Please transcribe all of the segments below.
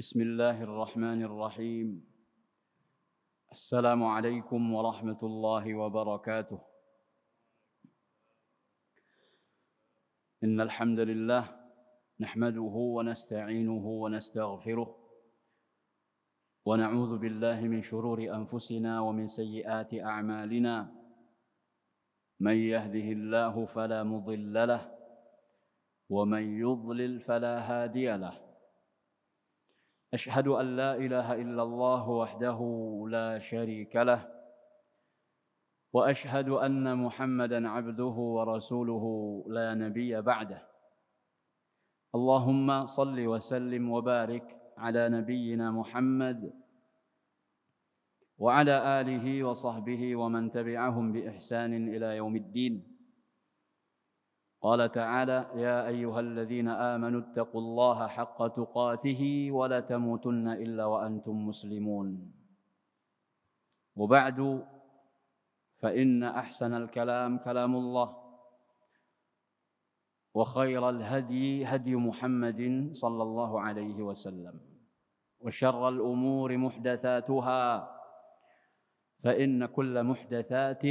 بسم الله الرحمن الرحيم. السلام عليكم ورحمة الله وبركاته. إن الحمد لله نحمده ونستعينه ونستغفره ونعوذ بالله من شرور أنفسنا ومن سيئات أعمالنا. من يهده الله فلا مضل له ومن يضلل فلا هادي له. أشهد أن لا إله إلا الله وحده لا شريك له وأشهد أن محمدا عبده ورسوله لا نبي بعده. اللهم صل وسلم وبارك على نبينا محمد وعلى آله وصحبه ومن تبعهم بإحسان إلى يوم الدين. قال تعالى: يا أيها الذين آمنوا اتقوا الله حق تقاته ولا تموتن إلا وأنتم مسلمون. وبعد، فإن أحسن الكلام كلام الله، وخير الهدي هدي محمد صلى الله عليه وسلم، وشر الأمور محدثاتها، فإن كل محدثات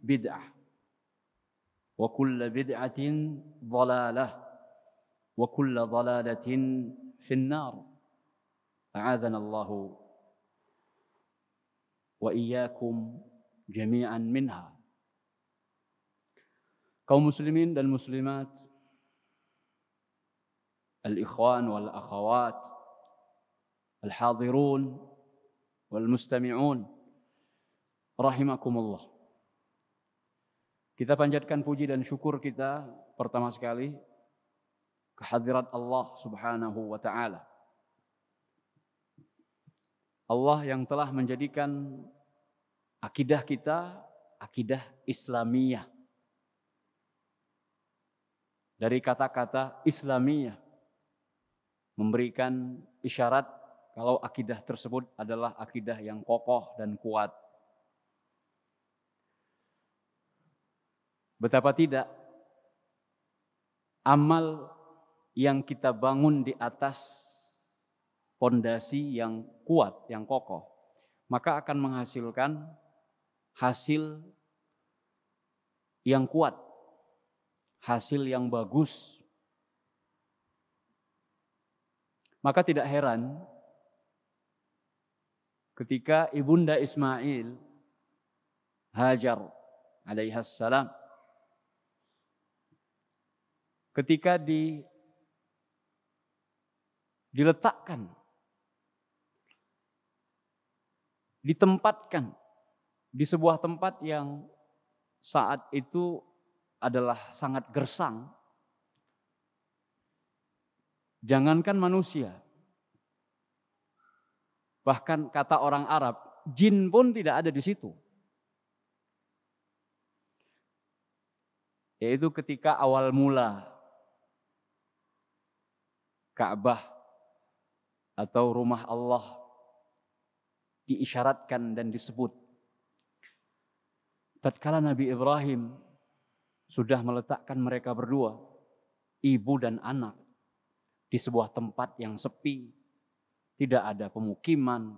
بدعة، وكل بدعة ضلالة، وكل ضلالة في النار. أعاذنا الله وإياكم جميعا منها. Kaum muslimin dan muslimat, al-ikhwan wal akhawat, al-hadirun wal mustami'un, rahimakumullah. Kita panjatkan puji dan syukur kita pertama sekali kehadirat Allah Subhanahu wa ta'ala. Allah yang telah menjadikan akidah kita akidah Islamiyah. Dari kata-kata Islamiyah memberikan isyarat kalau akidah tersebut adalah akidah yang kokoh dan kuat. Betapa tidak amal yang kita bangun di atas pondasi yang kuat, yang kokoh, maka akan menghasilkan hasil yang kuat, hasil yang bagus. Maka tidak heran ketika ibunda Ismail, Hajar alaihissalam, ketika diletakkan, ditempatkan di sebuah tempat yang saat itu adalah sangat gersang. Jangankan manusia, bahkan kata orang Arab, jin pun tidak ada di situ. Yaitu ketika awal mula Ka'bah atau rumah Allah diisyaratkan dan disebut. Tatkala Nabi Ibrahim sudah meletakkan mereka berdua, ibu dan anak, di sebuah tempat yang sepi, tidak ada pemukiman,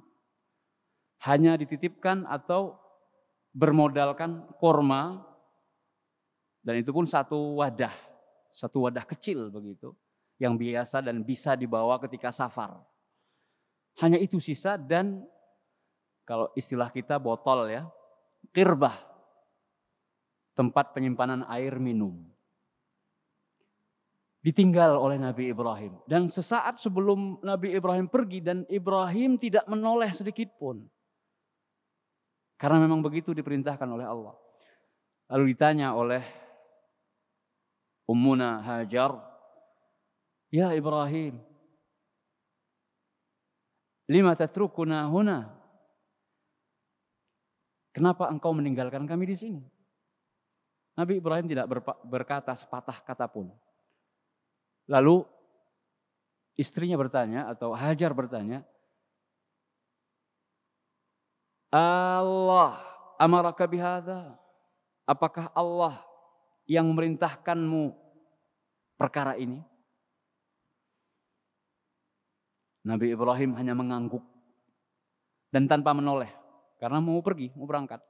hanya dititipkan atau bermodalkan korma, dan itu pun satu wadah kecil begitu, yang biasa dan bisa dibawa ketika safar. Hanya itu sisa, dan kalau istilah kita botol ya, qirbah, tempat penyimpanan air minum. Ditinggal oleh Nabi Ibrahim. Dan sesaat sebelum Nabi Ibrahim pergi, dan Ibrahim tidak menoleh sedikit pun. Karena memang begitu diperintahkan oleh Allah. Lalu ditanya oleh Ummuna Hajar, "Ya Ibrahim, lima tatrukuna huna?" Kenapa engkau meninggalkan kami di sini? Nabi Ibrahim tidak berkata sepatah kata pun. Lalu istrinya bertanya, atau Hajar bertanya, Allah amaraka bihadza? Apakah Allah yang memerintahkanmu perkara ini? Nabi Ibrahim hanya mengangguk dan tanpa menoleh karena mau pergi, mau berangkat.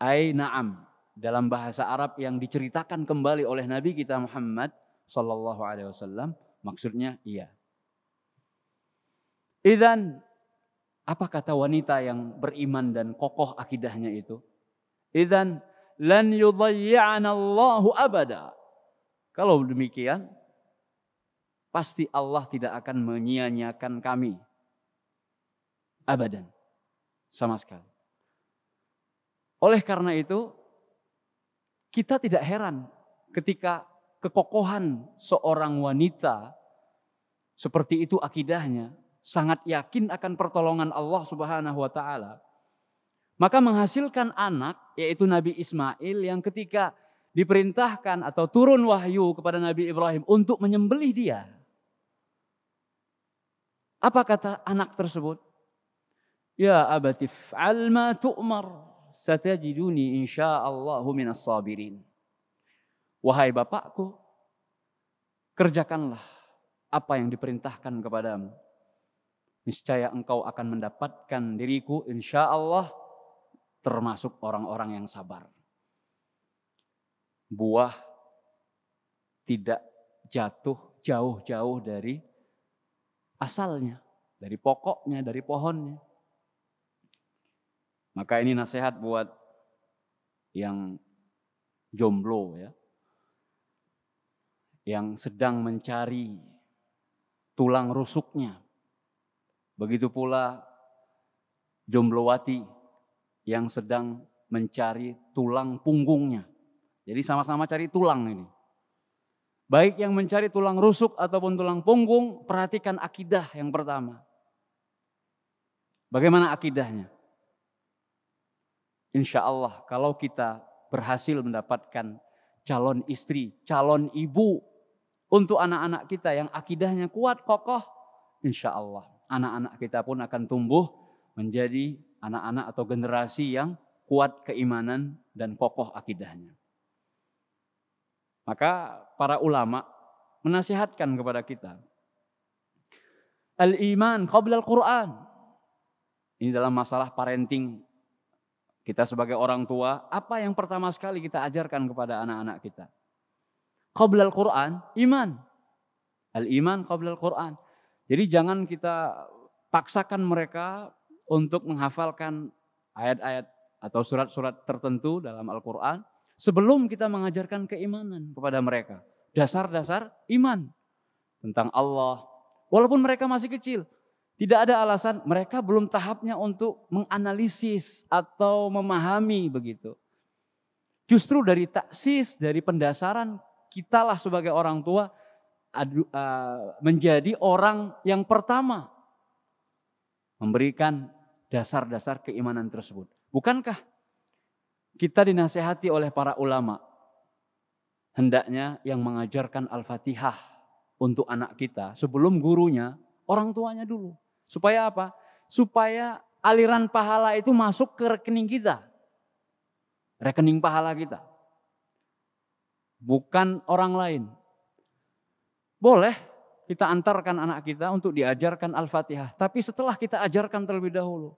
Ai na'am, dalam bahasa Arab yang diceritakan kembali oleh Nabi kita Muhammad sallallahu alaihi wasallam, maksudnya iya. Idzan, apa kata wanita yang beriman dan kokoh akidahnya itu? Idzan lan yudayyi'ana Allahu abada. Kalau demikian, pasti Allah tidak akan menyia-nyiakan kami. Abadan. Sama sekali. Oleh karena itu, kita tidak heran ketika kekokohan seorang wanita seperti itu akidahnya, sangat yakin akan pertolongan Allah Subhanahu wa taala. Maka menghasilkan anak, yaitu Nabi Ismail, yang ketika diperintahkan atau turun wahyu kepada Nabi Ibrahim untuk menyembelih dia. Apa kata anak tersebut? Ya abatif al ma tu'mar satajiduni insyaallahu minas sabirin. Wahai bapakku, kerjakanlah apa yang diperintahkan kepadamu. Niscaya engkau akan mendapatkan diriku insyaallah termasuk orang-orang yang sabar. Buah tidak jatuh jauh-jauh dari asalnya, dari pokoknya, dari pohonnya. Maka ini nasihat buat yang jomblo ya, yang sedang mencari tulang rusuknya. Begitu pula jomblowati yang sedang mencari tulang punggungnya. Jadi sama-sama cari tulang ini. Baik yang mencari tulang rusuk ataupun tulang punggung, perhatikan akidah yang pertama. Bagaimana akidahnya? Insya Allah kalau kita berhasil mendapatkan calon istri, calon ibu untuk anak-anak kita yang akidahnya kuat, kokoh, insya Allah anak-anak kita pun akan tumbuh menjadi anak-anak atau generasi yang kuat keimanan dan kokoh akidahnya. Maka para ulama menasihatkan kepada kita, al-iman qabla al-Quran. Ini dalam masalah parenting. Kita sebagai orang tua, apa yang pertama sekali kita ajarkan kepada anak-anak kita? Qabla al-Quran, iman. Al-iman qabla al-Quran. Jadi jangan kita paksakan mereka untuk menghafalkan ayat-ayat atau surat-surat tertentu dalam Al-Quran sebelum kita mengajarkan keimanan kepada mereka. Dasar-dasar iman tentang Allah. Walaupun mereka masih kecil. Tidak ada alasan mereka belum tahapnya untuk menganalisis atau memahami begitu. Justru dari taksis, dari pendasaran, kitalah sebagai orang tua menjadi orang yang pertama memberikan dasar-dasar keimanan tersebut. Bukankah kita dinasehati oleh para ulama, hendaknya yang mengajarkan Al-Fatihah untuk anak kita sebelum gurunya, orang tuanya dulu. Supaya apa? Supaya aliran pahala itu masuk ke rekening kita. Rekening pahala kita. Bukan orang lain. Boleh kita antarkan anak kita untuk diajarkan Al-Fatihah. Tapi setelah kita ajarkan terlebih dahulu.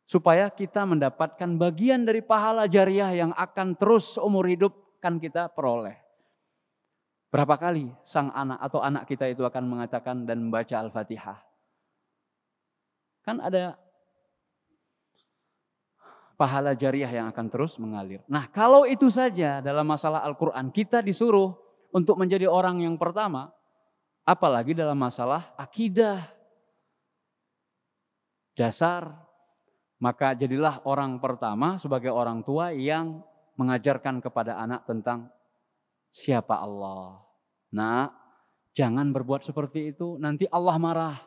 Supaya kita mendapatkan bagian dari pahala jariah yang akan terus seumur hidup kan kita peroleh. Berapa kali sang anak atau anak kita itu akan mengatakan dan membaca Al-Fatihah? Kan ada pahala jariah yang akan terus mengalir. Nah, kalau itu saja dalam masalah Al-Quran kita disuruh untuk menjadi orang yang pertama, apalagi dalam masalah akidah, dasar, maka jadilah orang pertama sebagai orang tua yang mengajarkan kepada anak tentang siapa Allah. Nah, jangan berbuat seperti itu, nanti Allah marah.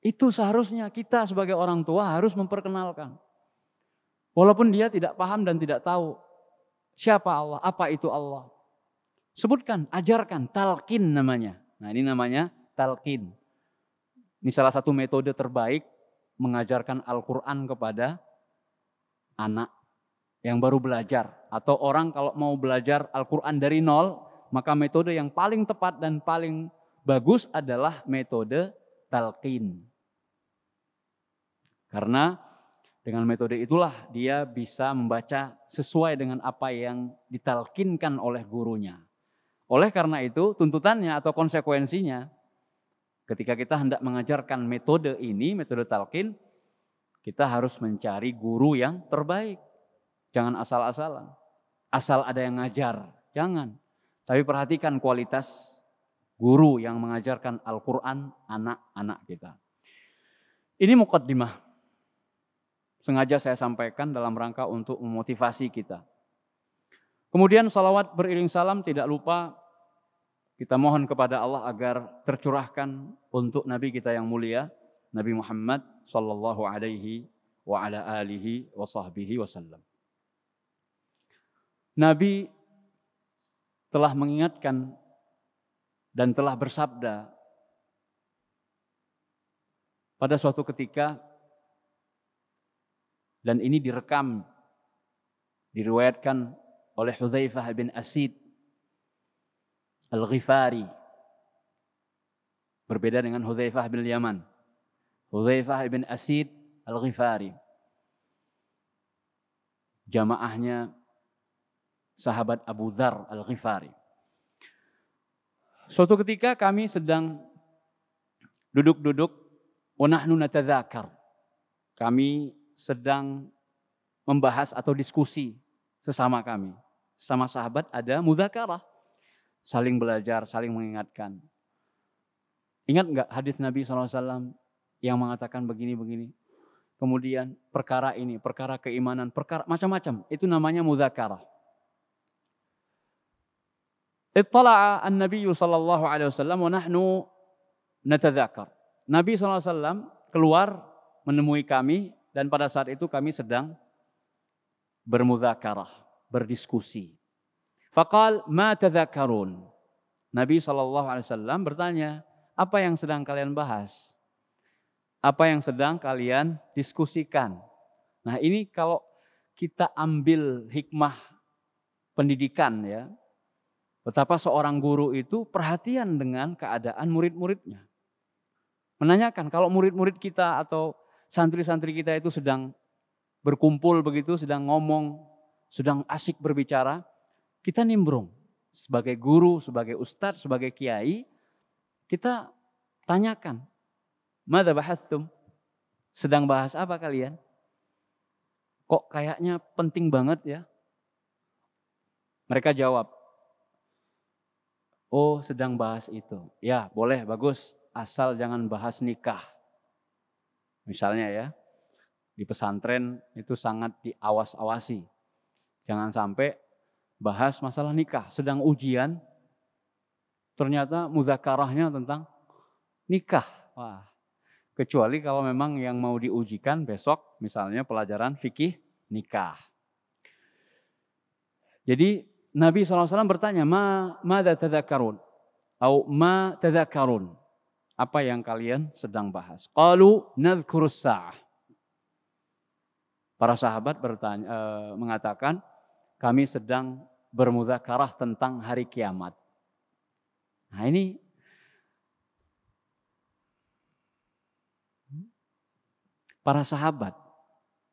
Itu seharusnya kita sebagai orang tua harus memperkenalkan. Walaupun dia tidak paham dan tidak tahu siapa Allah, apa itu Allah. Sebutkan, ajarkan, talqin namanya. Nah ini namanya talqin. Ini salah satu metode terbaik mengajarkan Al-Quran kepada anak yang baru belajar. Atau orang kalau mau belajar Al-Quran dari nol, maka metode yang paling tepat dan paling bagus adalah metode talqin. Karena dengan metode itulah dia bisa membaca sesuai dengan apa yang ditalkinkan oleh gurunya. Oleh karena itu, tuntutannya atau konsekuensinya, ketika kita hendak mengajarkan metode ini, metode talqin, kita harus mencari guru yang terbaik. Jangan asal-asalan. Asal ada yang ngajar, jangan. Tapi perhatikan kualitas guru yang mengajarkan Al-Quran anak-anak kita. Ini muqaddimah. Sengaja saya sampaikan dalam rangka untuk memotivasi kita. Kemudian salawat beriring salam tidak lupa kita mohon kepada Allah agar tercurahkan untuk Nabi kita yang mulia, Nabi Muhammad sallallahu alaihi wa ala alihi wa sahbihi wasallam. Nabi telah mengingatkan dan telah bersabda pada suatu ketika, dan ini direkam, diriwayatkan oleh Hudzaifah bin Asid Al-Ghifari. Berbeda dengan Hudzaifah bin Yaman. Hudzaifah bin Asid Al-Ghifari. Jamaahnya sahabat Abu Dzar Al-Ghifari. Suatu ketika kami sedang duduk-duduk, wa nahnu natadzakar. Kami sedang membahas atau diskusi sesama kami. Sama sahabat ada mudzakarah. Saling belajar, saling mengingatkan. Ingat enggak hadis Nabi SAW yang mengatakan begini-begini. Kemudian perkara ini, perkara keimanan, perkara macam-macam. Itu namanya mudzakarah. Ittala'a an-Nabi sallallahu alaihi wasallam wa nahnu natadzakar. Nabi sallallahu alaihi wasallam keluar menemui kami dan pada saat itu kami sedang bermudzakarah, berdiskusi. Faqal ma tadzakarun. Nabi sallallahu alaihi wasallam bertanya, apa yang sedang kalian bahas? Apa yang sedang kalian diskusikan? Nah, ini kalau kita ambil hikmah pendidikan ya, betapa seorang guru itu perhatian dengan keadaan murid-muridnya. Menanyakan kalau murid-murid kita atau santri-santri kita itu sedang berkumpul begitu, sedang ngomong, sedang asik berbicara, kita nimbrung. Sebagai guru, sebagai ustadz, sebagai kiai, kita tanyakan, madza bahatsum? Sedang bahas apa kalian? Kok kayaknya penting banget ya? Mereka jawab, oh, sedang bahas itu. Ya, boleh, bagus. Asal jangan bahas nikah. Misalnya ya, di pesantren itu sangat diawas-awasi. Jangan sampai bahas masalah nikah. Sedang ujian, ternyata mudzakarahnya tentang nikah. Wah, kecuali kalau memang yang mau diujikan besok, misalnya pelajaran fikih nikah. Jadi, Nabi SAW bertanya, mada tadzakarun? Atau ma tadzakarun? Apa yang kalian sedang bahas? Qalu nadhkurus sa'ah. Para sahabat mengatakan, kami sedang bermudzakarah tentang hari kiamat. Nah ini, para sahabat,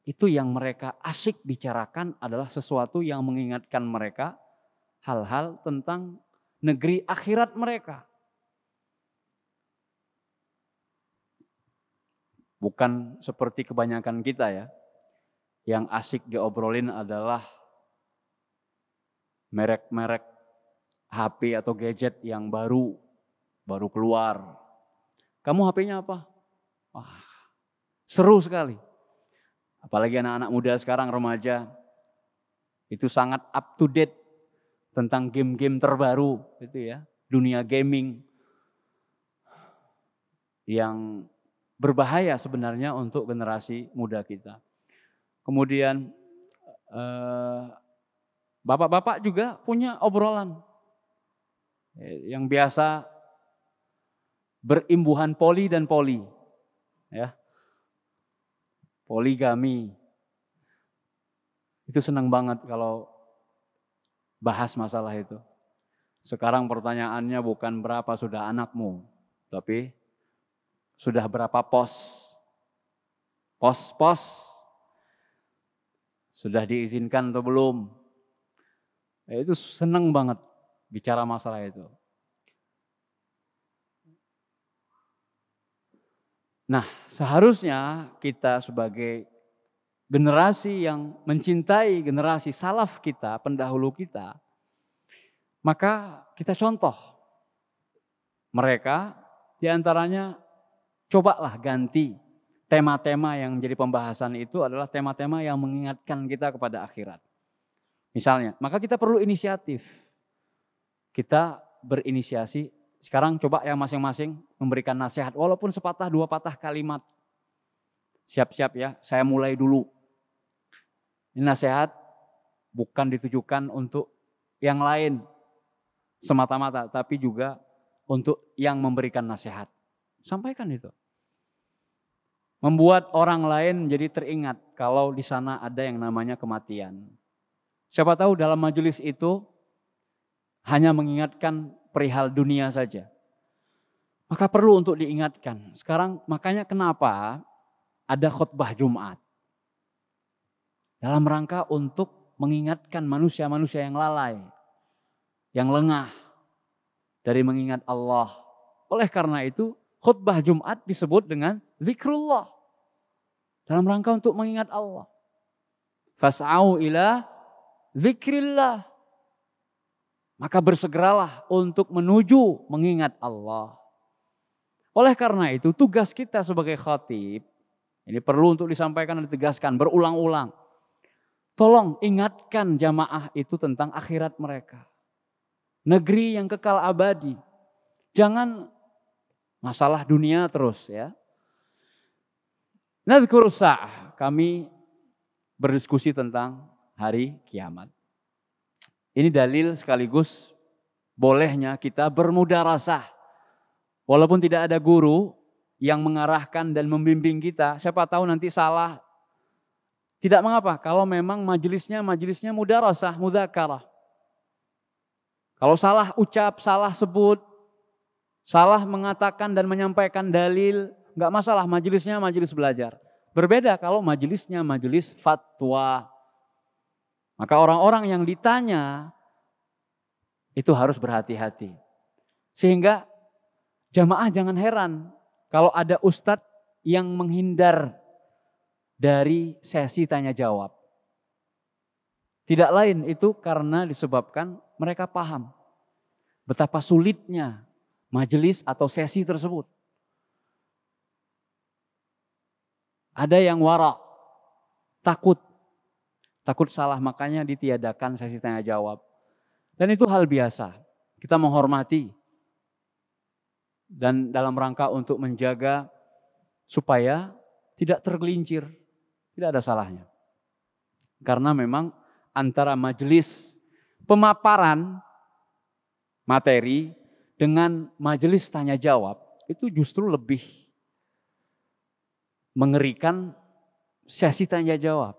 itu yang mereka asik bicarakan adalah sesuatu yang mengingatkan mereka hal-hal tentang negeri akhirat mereka. Bukan seperti kebanyakan kita ya, yang asik diobrolin adalah merek-merek HP atau gadget yang baru keluar. Kamu HP-nya apa? Wah, seru sekali. Apalagi anak-anak muda sekarang, remaja, itu sangat up to date tentang game-game terbaru, itu ya, dunia gaming yang berbahaya sebenarnya untuk generasi muda kita. Kemudian bapak-bapak juga punya obrolan yang biasa berimbuhan poli dan poli, ya, poligami. Itu senang banget kalau bahas masalah itu. Sekarang pertanyaannya bukan berapa sudah anakmu, tapi sudah berapa pos. Pos-pos sudah diizinkan atau belum? Itu seneng banget bicara masalah itu. Nah, seharusnya kita sebagai generasi yang mencintai generasi salaf kita, pendahulu kita, maka kita contoh mereka, diantaranya cobalah ganti tema-tema yang menjadi pembahasan itu adalah tema-tema yang mengingatkan kita kepada akhirat. Misalnya, maka kita perlu inisiatif. Kita berinisiasi. Sekarang coba yang masing-masing memberikan nasihat, walaupun sepatah dua patah kalimat. Siap-siap ya, saya mulai dulu. Ini nasihat bukan ditujukan untuk yang lain semata-mata, tapi juga untuk yang memberikan nasihat. Sampaikan itu. Membuat orang lain menjadi teringat kalau di sana ada yang namanya kematian. Siapa tahu dalam majelis itu hanya mengingatkan perihal dunia saja. Maka perlu untuk diingatkan. Sekarang makanya kenapa ada khutbah Jumat. Dalam rangka untuk mengingatkan manusia-manusia yang lalai. Yang lengah dari mengingat Allah. Oleh karena itu khutbah Jumat disebut dengan zikrullah. Dalam rangka untuk mengingat Allah. Fas'au ila zikrillah. Maka bersegeralah untuk menuju mengingat Allah. Oleh karena itu tugas kita sebagai khatib, ini perlu untuk disampaikan dan ditegaskan berulang-ulang. Tolong ingatkan jamaah itu tentang akhirat mereka. Negeri yang kekal abadi. Jangan masalah dunia terus ya. Nadhkurus sa'ah, kami berdiskusi tentang hari kiamat. Ini dalil sekaligus bolehnya kita bermudarasah. Walaupun tidak ada guru yang mengarahkan dan membimbing kita, siapa tahu nanti salah. Tidak mengapa kalau memang majelisnya mudarasah, mudzakarah. Kalau salah ucap, salah sebut, salah mengatakan dan menyampaikan dalil, enggak masalah, majelisnya majelis belajar. Berbeda kalau majelisnya majelis fatwa. Maka orang-orang yang ditanya itu harus berhati-hati. Sehingga jamaah jangan heran kalau ada ustadz yang menghindar dari sesi tanya jawab. Tidak lain itu karena disebabkan mereka paham betapa sulitnya majelis atau sesi tersebut. Ada yang wara, takut salah, makanya ditiadakan sesi tanya jawab. Dan itu hal biasa. Kita menghormati. Dan dalam rangka untuk menjaga supaya tidak tergelincir. Tidak ada salahnya. Karena memang antara majelis pemaparan materi dengan majelis tanya jawab itu justru lebih mengerikan sesi tanya jawab.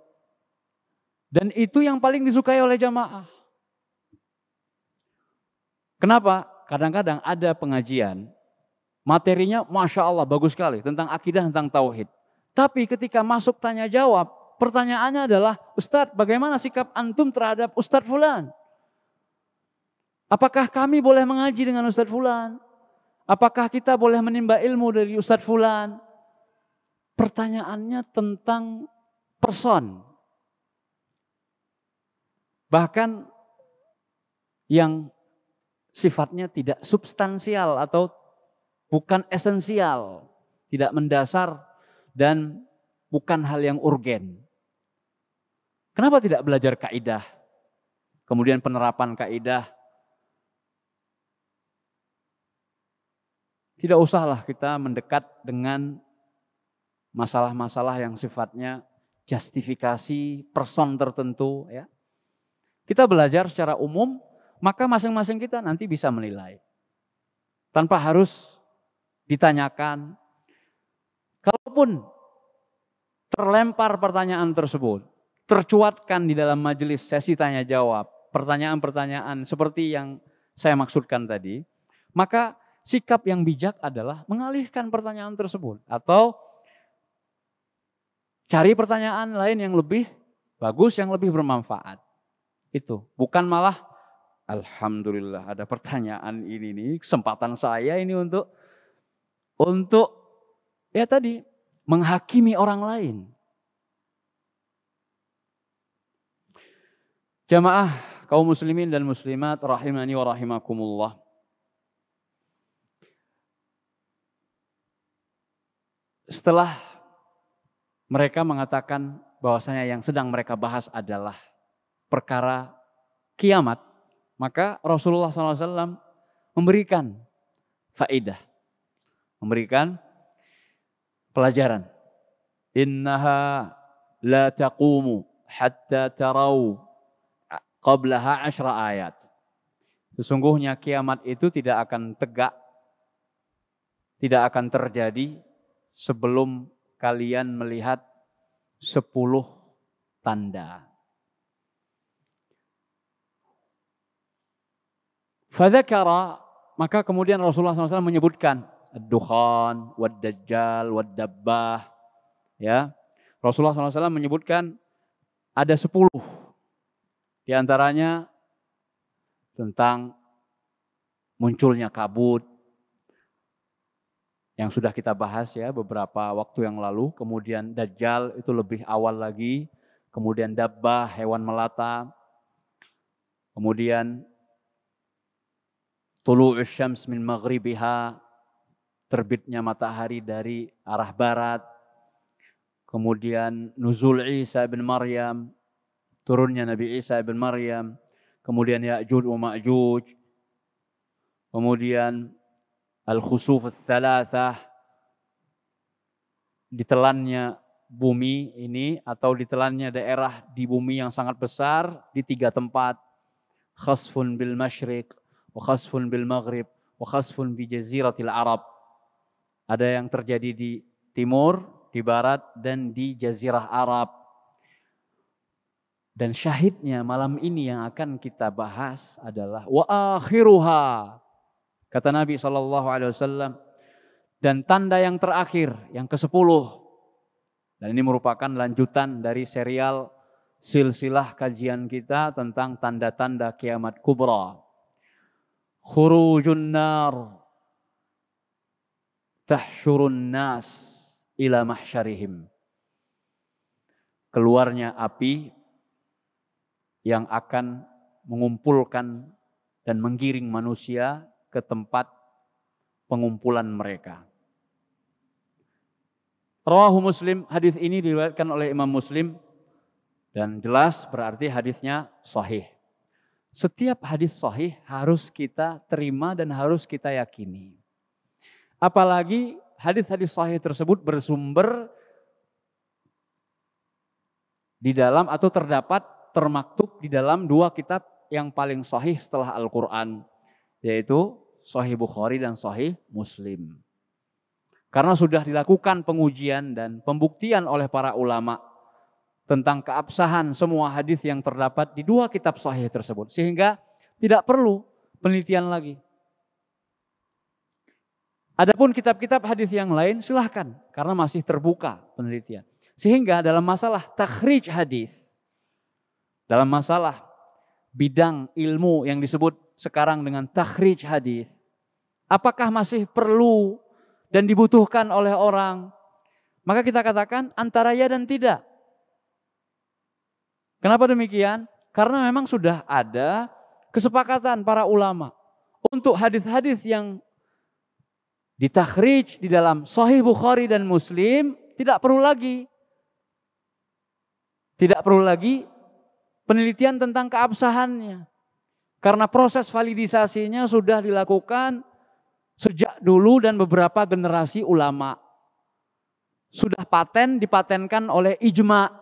Dan itu yang paling disukai oleh jamaah. Kenapa? Kadang-kadang ada pengajian, materinya Masya Allah bagus sekali tentang akidah, tentang tauhid. Tapi ketika masuk tanya jawab, pertanyaannya adalah, Ustadz bagaimana sikap antum terhadap Ustadz Fulan? Apakah kami boleh mengaji dengan Ustadz Fulan? Apakah kita boleh menimba ilmu dari Ustadz Fulan? Pertanyaannya tentang person. Bahkan yang sifatnya tidak substansial atau bukan esensial, tidak mendasar dan bukan hal yang urgen. Kenapa tidak belajar kaidah? Kemudian penerapan kaidah. Tidak usahlah kita mendekat dengan masalah-masalah yang sifatnya justifikasi person tertentu ya. Kita belajar secara umum, maka masing-masing kita nanti bisa menilai. Tanpa harus ditanyakan. Kalaupun terlempar pertanyaan tersebut, tercuatkan di dalam majelis sesi tanya jawab, pertanyaan-pertanyaan seperti yang saya maksudkan tadi, maka sikap yang bijak adalah mengalihkan pertanyaan tersebut atau cari pertanyaan lain yang lebih bagus, yang lebih bermanfaat. Itu bukan malah alhamdulillah ada pertanyaan ini nih, kesempatan saya ini untuk ya tadi menghakimi orang lain. Jamaah kaum muslimin dan muslimat rahimani wa rahimakumullah. Setelah mereka mengatakan bahwasanya yang sedang mereka bahas adalah perkara kiamat, maka Rasulullah SAW memberikan faedah, memberikan pelajaran. Innaha la taqumu hatta tarau qablaha 10 ayat. Sesungguhnya kiamat itu tidak akan tegak, tidak akan terjadi sebelum kalian melihat 10 tanda. Fadzakara, maka kemudian Rasulullah SAW menyebutkan ad-dukhan, wad-dajjal, wad-dabbah. Ya, Rasulullah SAW menyebutkan ada 10. Di antaranya tentang munculnya kabut yang sudah kita bahas ya beberapa waktu yang lalu. Kemudian dajjal itu lebih awal lagi. Kemudian dabbah, hewan melata. Kemudian tulu'us syams min maghribiha, terbitnya matahari dari arah barat. Kemudian nuzul Isa bin Maryam, turunnya Nabi Isa bin Maryam. Kemudian Ya'juj wa Ma'juj. Kemudian al-khusuf ats-tsalatsah, ditelannya bumi ini atau ditelannya daerah di bumi yang sangat besar di 3 tempat. Khasfun bil masyriq, wa khasfun bil maghrib, wa khasfun bi jaziratil Arab. Ada yang terjadi di timur, di barat, dan di jazirah Arab. Dan syahidnya malam ini yang akan kita bahas adalah wa akhiruha. Kata Nabi SAW, dan tanda yang terakhir, yang ke-10. Dan ini merupakan lanjutan dari serial silsilah kajian kita tentang tanda-tanda kiamat kubra. Khurujun nar tahsyurun nas ila mahsyarihim. Keluarnya api yang akan mengumpulkan dan menggiring manusia ke tempat pengumpulan mereka. Rawahu Muslim, hadis ini diriwayatkan oleh Imam Muslim dan jelas berarti hadisnya sahih. Setiap hadis sahih harus kita terima dan harus kita yakini. Apalagi hadis-hadis sahih tersebut bersumber di dalam atau terdapat termaktub di dalam 2 kitab yang paling sahih setelah Al-Quran, yaitu Sahih Bukhari dan Sahih Muslim. Karena sudah dilakukan pengujian dan pembuktian oleh para ulama tentang keabsahan semua hadis yang terdapat di 2 kitab sahih tersebut, sehingga tidak perlu penelitian lagi. Adapun kitab-kitab hadis yang lain silahkan, karena masih terbuka penelitian. Sehingga dalam masalah takhrij hadis, dalam masalah bidang ilmu yang disebut sekarang dengan takhrij hadis, apakah masih perlu dan dibutuhkan oleh orang? Maka kita katakan antara ya dan tidak. Kenapa demikian? Karena memang sudah ada kesepakatan para ulama untuk hadis-hadis yang ditakhrij di dalam Sahih Bukhari dan Muslim tidak perlu lagi penelitian tentang keabsahannya. Karena proses validisasinya sudah dilakukan sejak dulu dan beberapa generasi ulama. Sudah dipatenkan oleh ijma.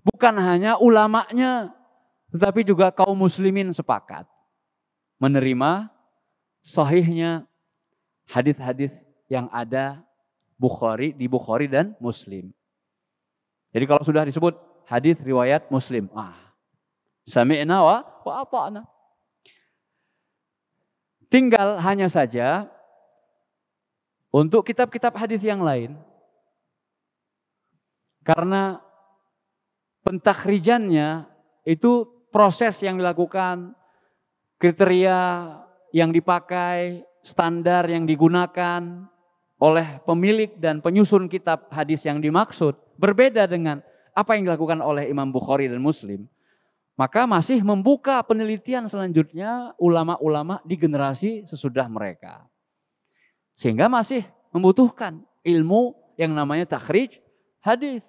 Bukan hanya ulamanya, tetapi juga kaum muslimin sepakat menerima sahihnya hadis-hadis yang ada di Bukhari dan Muslim. Jadi kalau sudah disebut hadis riwayat Muslim, sami'na wa ata'na. Tinggal hanya saja untuk kitab-kitab hadis yang lain, karena pentakhrijannya itu proses yang dilakukan, kriteria yang dipakai, standar yang digunakan oleh pemilik dan penyusun kitab hadis yang dimaksud berbeda dengan apa yang dilakukan oleh Imam Bukhari dan Muslim. Maka masih membuka penelitian selanjutnya ulama-ulama di generasi sesudah mereka. Sehingga masih membutuhkan ilmu yang namanya takhrij hadis.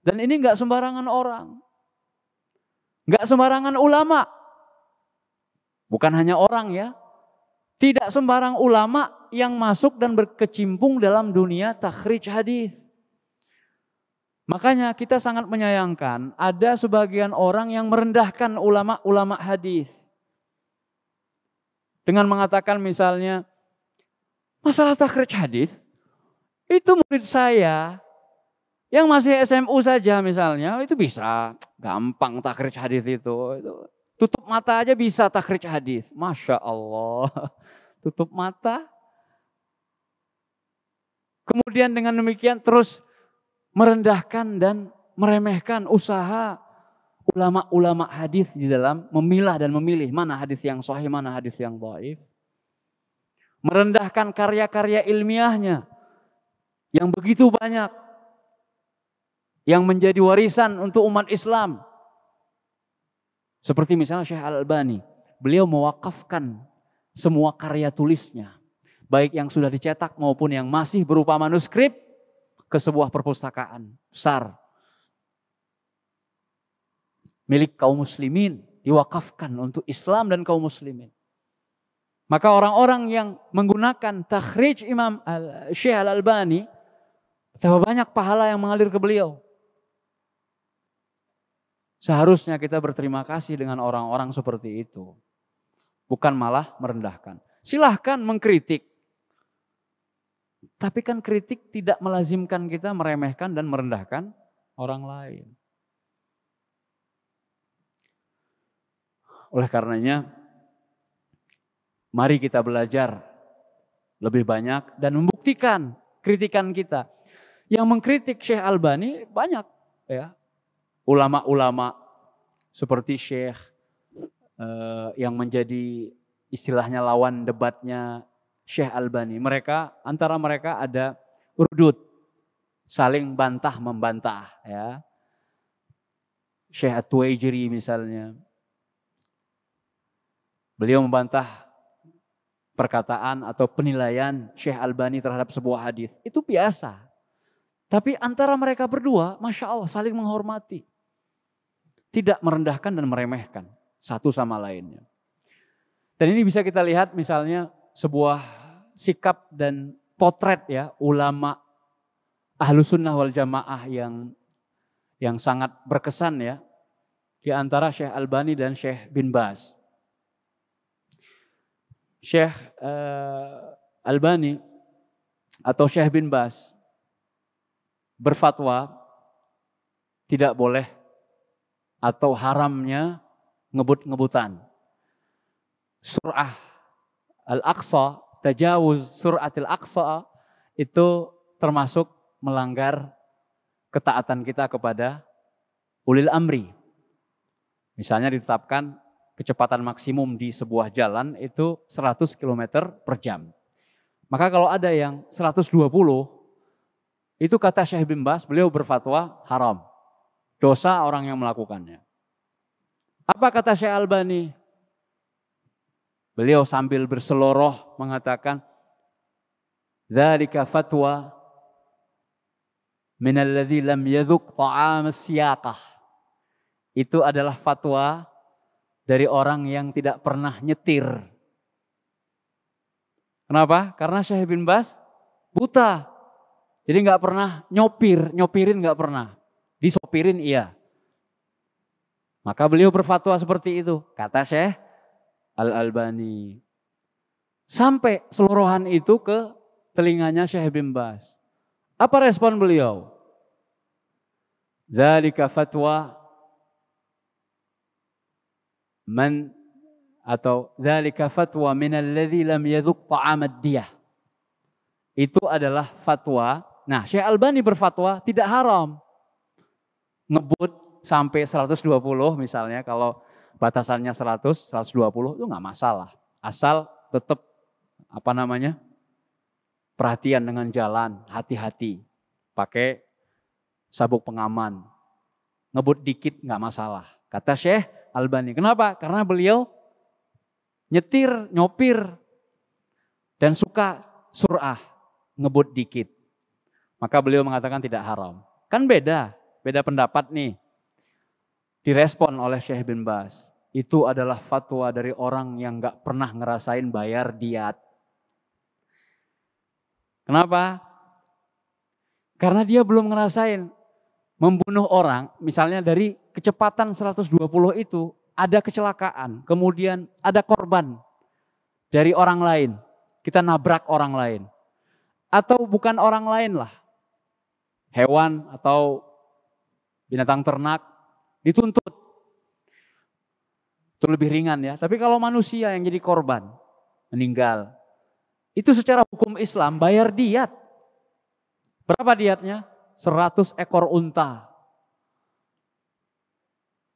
Dan ini enggak sembarangan orang. Enggak sembarangan ulama. Bukan hanya orang ya. Tidak sembarang ulama yang masuk dan berkecimpung dalam dunia takhrij hadis. Makanya kita sangat menyayangkan ada sebagian orang yang merendahkan ulama-ulama hadis. Dengan mengatakan misalnya, masalah takhrij hadis, itu murid saya yang masih SMU saja misalnya, itu bisa gampang takhrij hadis itu. Tutup mata aja bisa takhrij hadis. Masya Allah, tutup mata. Kemudian dengan demikian terus merendahkan dan meremehkan usaha ulama-ulama hadis di dalam memilah dan memilih mana hadis yang sahih, mana hadis yang dhaif. Merendahkan karya-karya ilmiahnya yang begitu banyak yang menjadi warisan untuk umat Islam. Seperti misalnya Syekh Al-Albani, beliau mewakafkan semua karya tulisnya, baik yang sudah dicetak maupun yang masih berupa manuskrip, ke sebuah perpustakaan besar milik kaum muslimin, diwakafkan untuk Islam dan kaum muslimin. Maka orang-orang yang menggunakan takhrij Imam Syekh Al-Albani, betapa banyak pahala yang mengalir ke beliau. Seharusnya kita berterima kasih dengan orang-orang seperti itu, bukan malah merendahkan. Silahkan mengkritik, tapi kan kritik tidak melazimkan kita meremehkan dan merendahkan orang lain. Oleh karenanya, mari kita belajar lebih banyak dan membuktikan kritikan kita. Yang mengkritik Syekh Albani banyak ya. Ulama-ulama seperti Syekh yang menjadi istilahnya lawan debatnya Syekh Albani. Antara mereka ada urdud, saling bantah membantah ya. Syekh At-Tuwaijiri misalnya, beliau membantah perkataan atau penilaian Syekh Albani terhadap sebuah hadis. Itu biasa. Tapi antara mereka berdua, Masya Allah, saling menghormati. Tidak merendahkan dan meremehkan satu sama lainnya. Dan ini bisa kita lihat misalnya sebuah sikap dan potret ya ulama Ahlus Sunnah wal Jamaah yang sangat berkesan ya di antara Syekh Albani dan Syekh bin Baz. Syekh Albani atau Syekh bin Baz berfatwa tidak boleh atau haramnya ngebut-ngebutan. Surah Al-Aqsa, tajawuz suratil Aqsa itu termasuk melanggar ketaatan kita kepada ulil amri. Misalnya ditetapkan kecepatan maksimum di sebuah jalan itu 100 km per jam. Maka kalau ada yang 120, itu kata Syekh bin Baz, beliau berfatwa haram. Dosa orang yang melakukannya. Apa kata Syekh Albani? Beliau sambil berseloroh mengatakan, dzalika fatwa min alladzi lam yadhuq ta'am as-siyaqah. Itu adalah fatwa dari orang yang tidak pernah nyetir. Kenapa? Karena Syekh bin Baz buta. Jadi nggak pernah nyopirin nggak pernah. Disopirin iya. Maka beliau berfatwa seperti itu, kata Syekh Al-Albani. Sampai seluruhan itu ke telinganya Syekh bin Baz. Apa respon beliau? Dzalika fatwa man atau dzalika fatwa minal ladzi lam yadhuq ta'amad diyah. Itu adalah fatwa. Nah, Syekh Albani berfatwa tidak haram ngebut sampai 120 misalnya, kalau batasannya 100, 120 itu nggak masalah. Asal tetap perhatian dengan jalan, hati-hati. Pakai sabuk pengaman. Ngebut dikit nggak masalah. Kata Syekh Albani. Kenapa? Karena beliau nyetir, nyopir, dan suka sur'ah, ngebut dikit. Maka beliau mengatakan tidak haram. Kan beda pendapat nih. Direspon oleh Syekh bin Baz. Itu adalah fatwa dari orang yang gak pernah ngerasain bayar diat. Kenapa? Karena dia belum ngerasain membunuh orang, misalnya dari kecepatan 120 itu ada kecelakaan, kemudian ada korban dari orang lain. Kita nabrak orang lain. Atau bukan orang lain lah. Hewan atau binatang ternak dituntut. Itu lebih ringan ya. Tapi kalau manusia yang jadi korban, meninggal, itu secara hukum Islam bayar diat. Berapa diatnya? 100 ekor unta.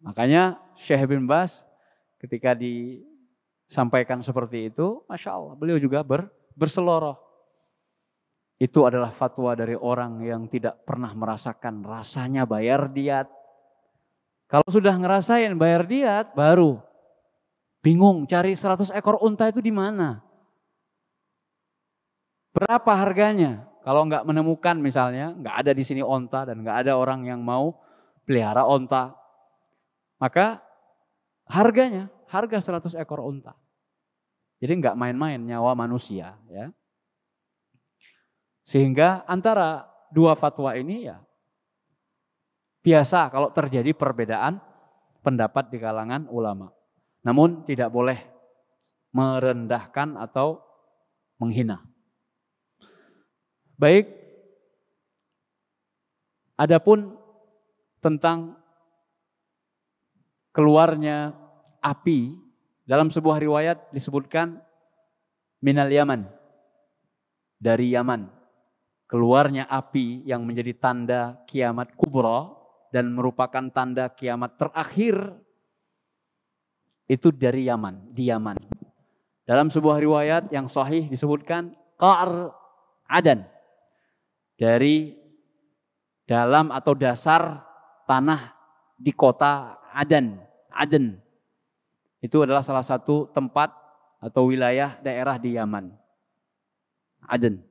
Makanya Syekh bin Baz ketika disampaikan seperti itu, Masya Allah, beliau juga berseloroh. Itu adalah fatwa dari orang yang tidak pernah merasakan rasanya bayar diat. Kalau sudah ngerasain bayar diat, baru bingung cari 100 ekor unta itu di mana. Berapa harganya? Kalau nggak menemukan misalnya, nggak ada di sini onta dan nggak ada orang yang mau pelihara onta, maka harga 100 ekor unta. Jadi nggak main-main nyawa manusia, ya. Sehingga antara dua fatwa ini ya biasa kalau terjadi perbedaan pendapat di kalangan ulama. Namun tidak boleh merendahkan atau menghina. Baik, adapun tentang keluarnya api, dalam sebuah riwayat disebutkan minal Yaman, dari Yaman. Keluarnya api yang menjadi tanda kiamat kubra dan merupakan tanda kiamat terakhir itu dari Yaman, di Yaman. Dalam sebuah riwayat yang sahih disebutkan Qa'r Adan, dari dalam atau dasar tanah di kota Aden. Itu adalah salah satu tempat atau wilayah daerah di Yaman. Aden.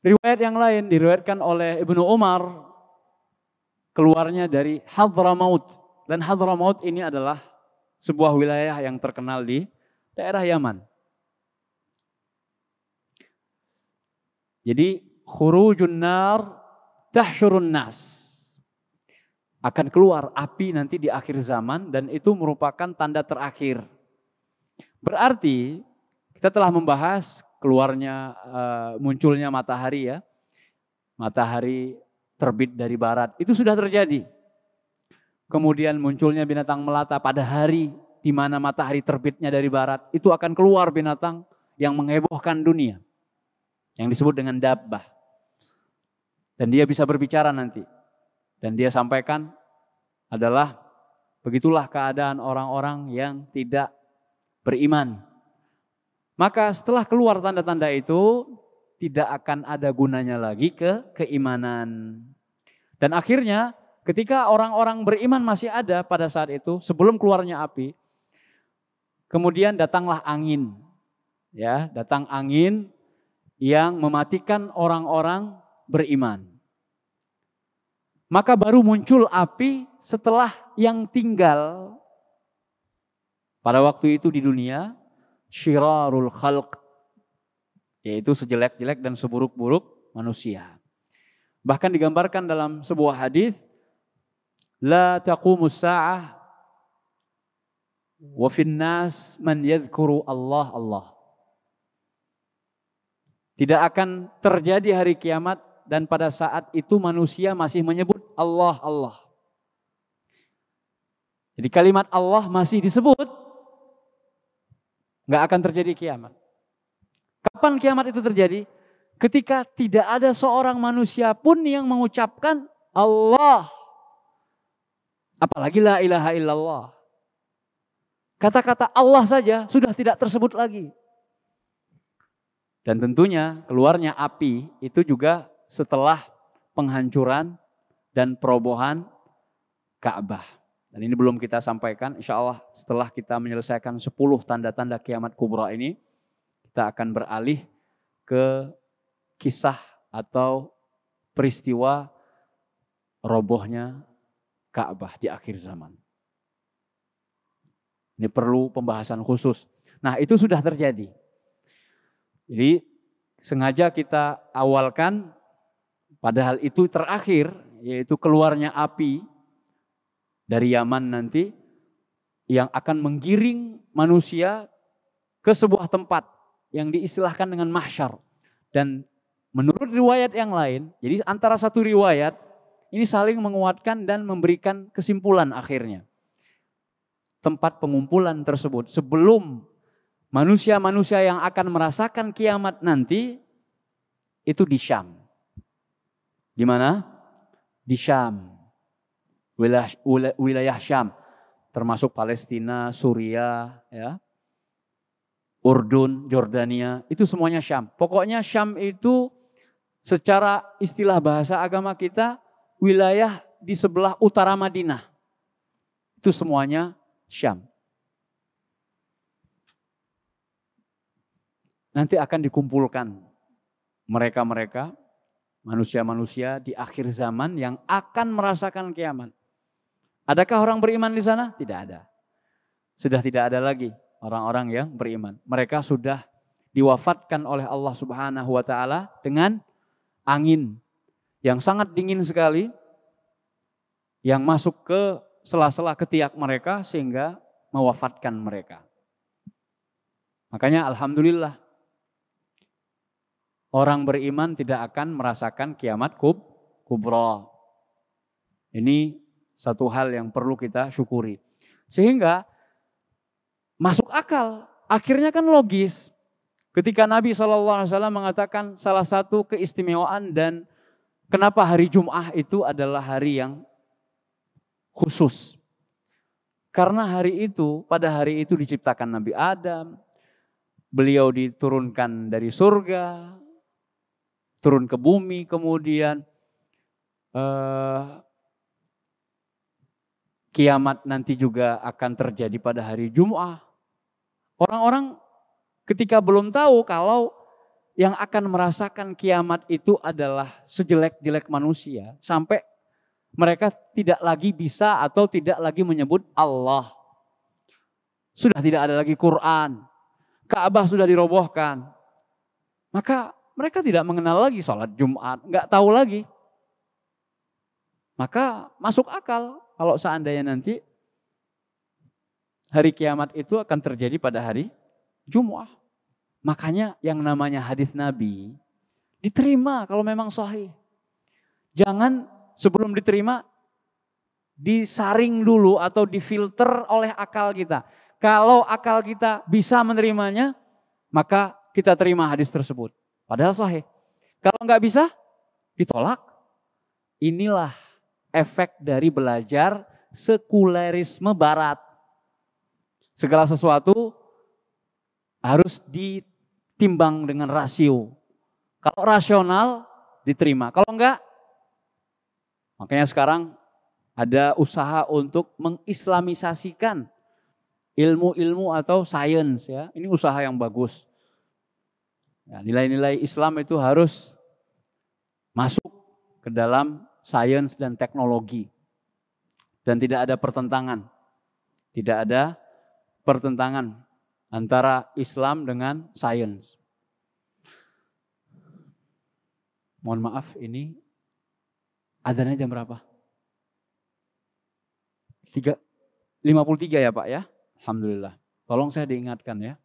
Riwayat yang lain diriwayatkan oleh Ibnu Umar keluarnya dari Hadramaut. Dan Hadramaut ini adalah sebuah wilayah yang terkenal di daerah Yaman. Jadi khurujun nar tahsyurun nas. Akan keluar api nanti di akhir zaman dan itu merupakan tanda terakhir. Berarti kita telah membahas keluarnya munculnya matahari ya. Matahari terbit dari barat. Itu sudah terjadi. Kemudian munculnya binatang melata pada hari di mana matahari terbitnya dari barat. Itu akan keluar binatang yang menghebohkan dunia. Yang disebut dengan dabbah. Dan dia bisa berbicara nanti. Dan dia sampaikan adalah begitulah keadaan orang-orang yang tidak beriman. Maka setelah keluar tanda-tanda itu, tidak akan ada gunanya lagi keimanan. Dan akhirnya ketika orang-orang beriman masih ada pada saat itu, sebelum keluarnya api, kemudian datanglah angin. Ya, datang angin yang mematikan orang-orang beriman. Maka baru muncul api setelah yang tinggal pada waktu itu di dunia, syirarul khalq, yaitu sejelek-jelek dan seburuk-buruk manusia. Bahkan digambarkan dalam sebuah hadis, la taqumus sa'ah wa finnas man yadhkuru Allah Allah. Tidak akan terjadi hari kiamat dan pada saat itu manusia masih menyebut Allah Allah. Jadi kalimat Allah masih disebut, nggak akan terjadi kiamat. Kapan kiamat itu terjadi? Ketika tidak ada seorang manusia pun yang mengucapkan Allah. Apalagi la ilaha illallah. Kata-kata Allah saja sudah tidak tersebut lagi. Dan tentunya keluarnya api itu juga setelah penghancuran dan perobohan Ka'bah. Dan ini belum kita sampaikan, insya Allah setelah kita menyelesaikan 10 tanda-tanda kiamat kubra ini, kita akan beralih ke kisah atau peristiwa robohnya Ka'bah di akhir zaman. Ini perlu pembahasan khusus. Nah, itu sudah terjadi. Jadi sengaja kita awalkan padahal itu terakhir, yaitu keluarnya api dari Yaman nanti yang akan menggiring manusia ke sebuah tempat yang diistilahkan dengan mahsyar. Dan menurut riwayat yang lain, jadi antara satu riwayat ini saling menguatkan dan memberikan kesimpulan akhirnya. Tempat pengumpulan tersebut sebelum manusia-manusia yang akan merasakan kiamat nanti itu di Syam. Di mana? Di Syam. Wilayah Syam, termasuk Palestina, Suriah, ya, Urdun, Jordania, itu semuanya Syam. Pokoknya Syam itu secara istilah bahasa agama kita wilayah di sebelah utara Madinah. Itu semuanya Syam. Nanti akan dikumpulkan mereka-mereka, manusia-manusia di akhir zaman yang akan merasakan kiamat. Adakah orang beriman di sana? Tidak ada. Sudah tidak ada lagi orang-orang yang beriman. Mereka sudah diwafatkan oleh Allah Subhanahu wa taala dengan angin yang sangat dingin sekali yang masuk ke sela-sela ketiak mereka sehingga mewafatkan mereka. Makanya alhamdulillah orang beriman tidak akan merasakan kiamat kubra. Ini satu hal yang perlu kita syukuri. Sehingga masuk akal. Akhirnya kan logis. Ketika Nabi SAW mengatakan salah satu keistimewaan dan kenapa hari Jum'ah itu adalah hari yang khusus. Karena pada hari itu diciptakan Nabi Adam. Beliau diturunkan dari surga, turun ke bumi, kemudian kiamat nanti juga akan terjadi pada hari Jum'ah. Orang-orang ketika belum tahu kalau yang akan merasakan kiamat itu adalah sejelek-jelek manusia, sampai mereka tidak lagi bisa atau tidak lagi menyebut Allah. Sudah tidak ada lagi Quran. Ka'bah sudah dirobohkan. Maka mereka tidak mengenal lagi sholat Jumat. Nggak tahu lagi. Maka masuk akal kalau seandainya nanti hari kiamat itu akan terjadi pada hari Jumat. Makanya yang namanya hadis Nabi diterima kalau memang sahih. Jangan sebelum diterima disaring dulu atau difilter oleh akal kita. Kalau akal kita bisa menerimanya, maka kita terima hadis tersebut. Padahal sahih. Kalau nggak bisa, ditolak. Inilah efek dari belajar sekulerisme barat. Segala sesuatu harus ditimbang dengan rasio. Kalau rasional, diterima. Kalau enggak, makanya sekarang ada usaha untuk mengislamisasikan ilmu-ilmu atau sains, ya. Ini usaha yang bagus. Ya, nilai-nilai Islam itu harus masuk ke dalam sains dan teknologi. Dan tidak ada pertentangan. Tidak ada pertentangan antara Islam dengan sains. Mohon maaf, ini adzannya jam berapa? 53 ya Pak ya? Alhamdulillah. Tolong saya diingatkan ya.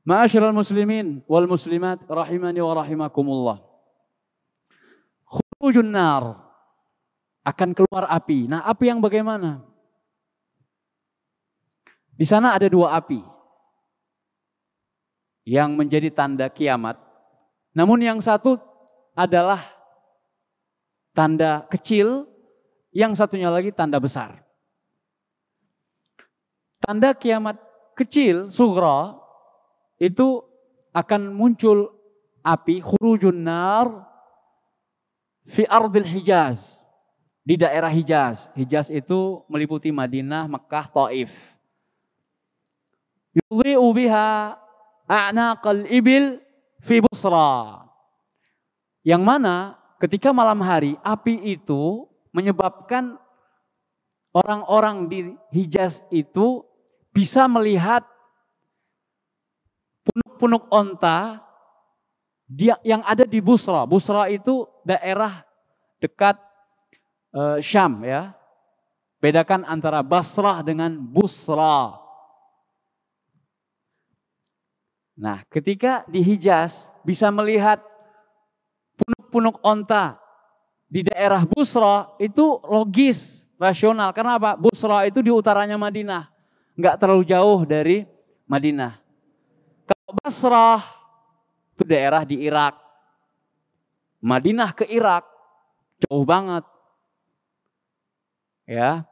Ma'asyiral muslimin wal muslimat rahimani wa rahimakumullah. Khurujun nar, akan keluar api. Nah, api yang bagaimana? Di sana ada dua api yang menjadi tanda kiamat. Namun yang satu adalah tanda kecil, yang satunya lagi tanda besar. Tanda kiamat kecil, sughra, itu akan muncul api, khurujun nar fi ardil Hijaz, di daerah Hijaz. Hijaz itu meliputi Madinah, Mekah, Taif. Yudhi'u biha a'naqal ibil fi Busra. Yang mana ketika malam hari api itu menyebabkan orang-orang di Hijaz itu bisa melihat punuk-punuk onta yang ada di Busra. Busra itu daerah dekat Syam ya. Bedakan antara Basrah dengan Busra. Nah, ketika di Hijaz bisa melihat punuk-punuk onta di daerah Busra, itu logis, rasional. Karena apa? Busra itu di utaranya Madinah, nggak terlalu jauh dari Madinah. Kalau Basrah itu daerah di Irak, Madinah ke Irak jauh banget, ya,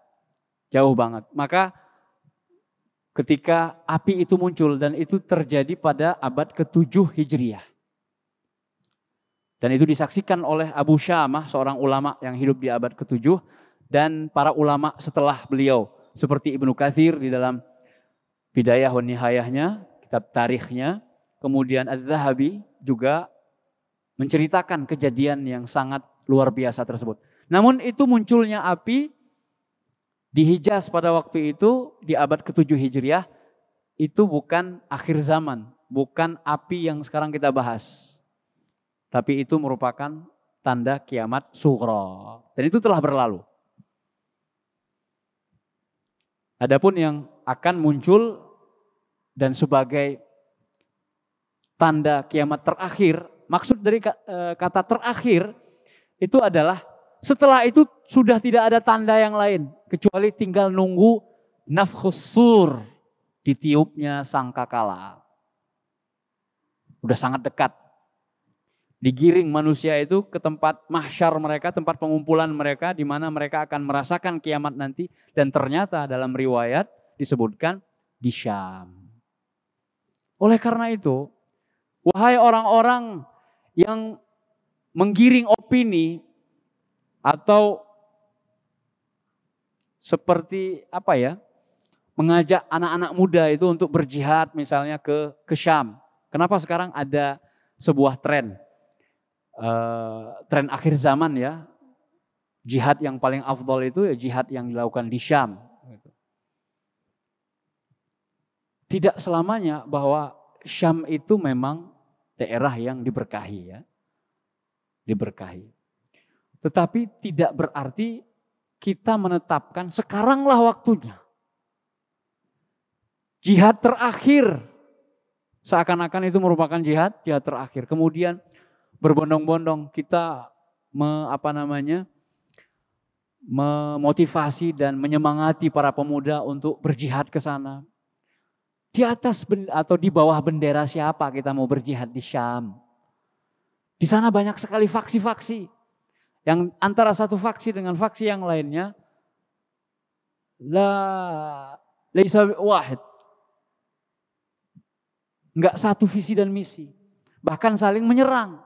jauh banget. Maka ketika api itu muncul, dan itu terjadi pada abad ke-7 Hijriah. Dan itu disaksikan oleh Abu Syamah, seorang ulama yang hidup di abad ke-7, dan para ulama setelah beliau, seperti Ibnu Katsir di dalam Bidayah wa Nihayahnya, kitab tarikhnya, kemudian Az-Zahabi juga menceritakan kejadian yang sangat luar biasa tersebut. Namun itu munculnya api di Hijaz pada waktu itu, di abad ke-7 Hijriah, itu bukan akhir zaman, bukan api yang sekarang kita bahas. Tapi itu merupakan tanda kiamat sughra. Dan itu telah berlalu. Adapun yang akan muncul dan sebagai tanda kiamat terakhir, maksud dari kata terakhir itu adalah setelah itu sudah tidak ada tanda yang lain, kecuali tinggal nunggu nafkhus sur, ditiupnya sangkakala. Udah sangat dekat. Digiring manusia itu ke tempat mahsyar mereka, tempat pengumpulan mereka, di mana mereka akan merasakan kiamat nanti. Dan ternyata dalam riwayat disebutkan di Syam. Oleh karena itu, wahai orang-orang yang menggiring opini, atau seperti apa ya, mengajak anak-anak muda itu untuk berjihad misalnya ke Syam. Kenapa sekarang ada sebuah tren akhir zaman ya, jihad yang paling afdol itu ya jihad yang dilakukan di Syam. Tidak selamanya bahwa Syam itu memang daerah yang diberkahi ya, diberkahi. Tetapi tidak berarti kita menetapkan sekaranglah waktunya. Jihad terakhir. Seakan-akan itu merupakan jihad terakhir. Kemudian berbondong-bondong kita memotivasi dan menyemangati para pemuda untuk berjihad ke sana. Di atas atau di bawah bendera siapa kita mau berjihad di Syam? Di sana banyak sekali faksi-faksi. Yang antara satu faksi dengan faksi yang lainnya laisa wahid. Enggak satu visi dan misi. Bahkan saling menyerang.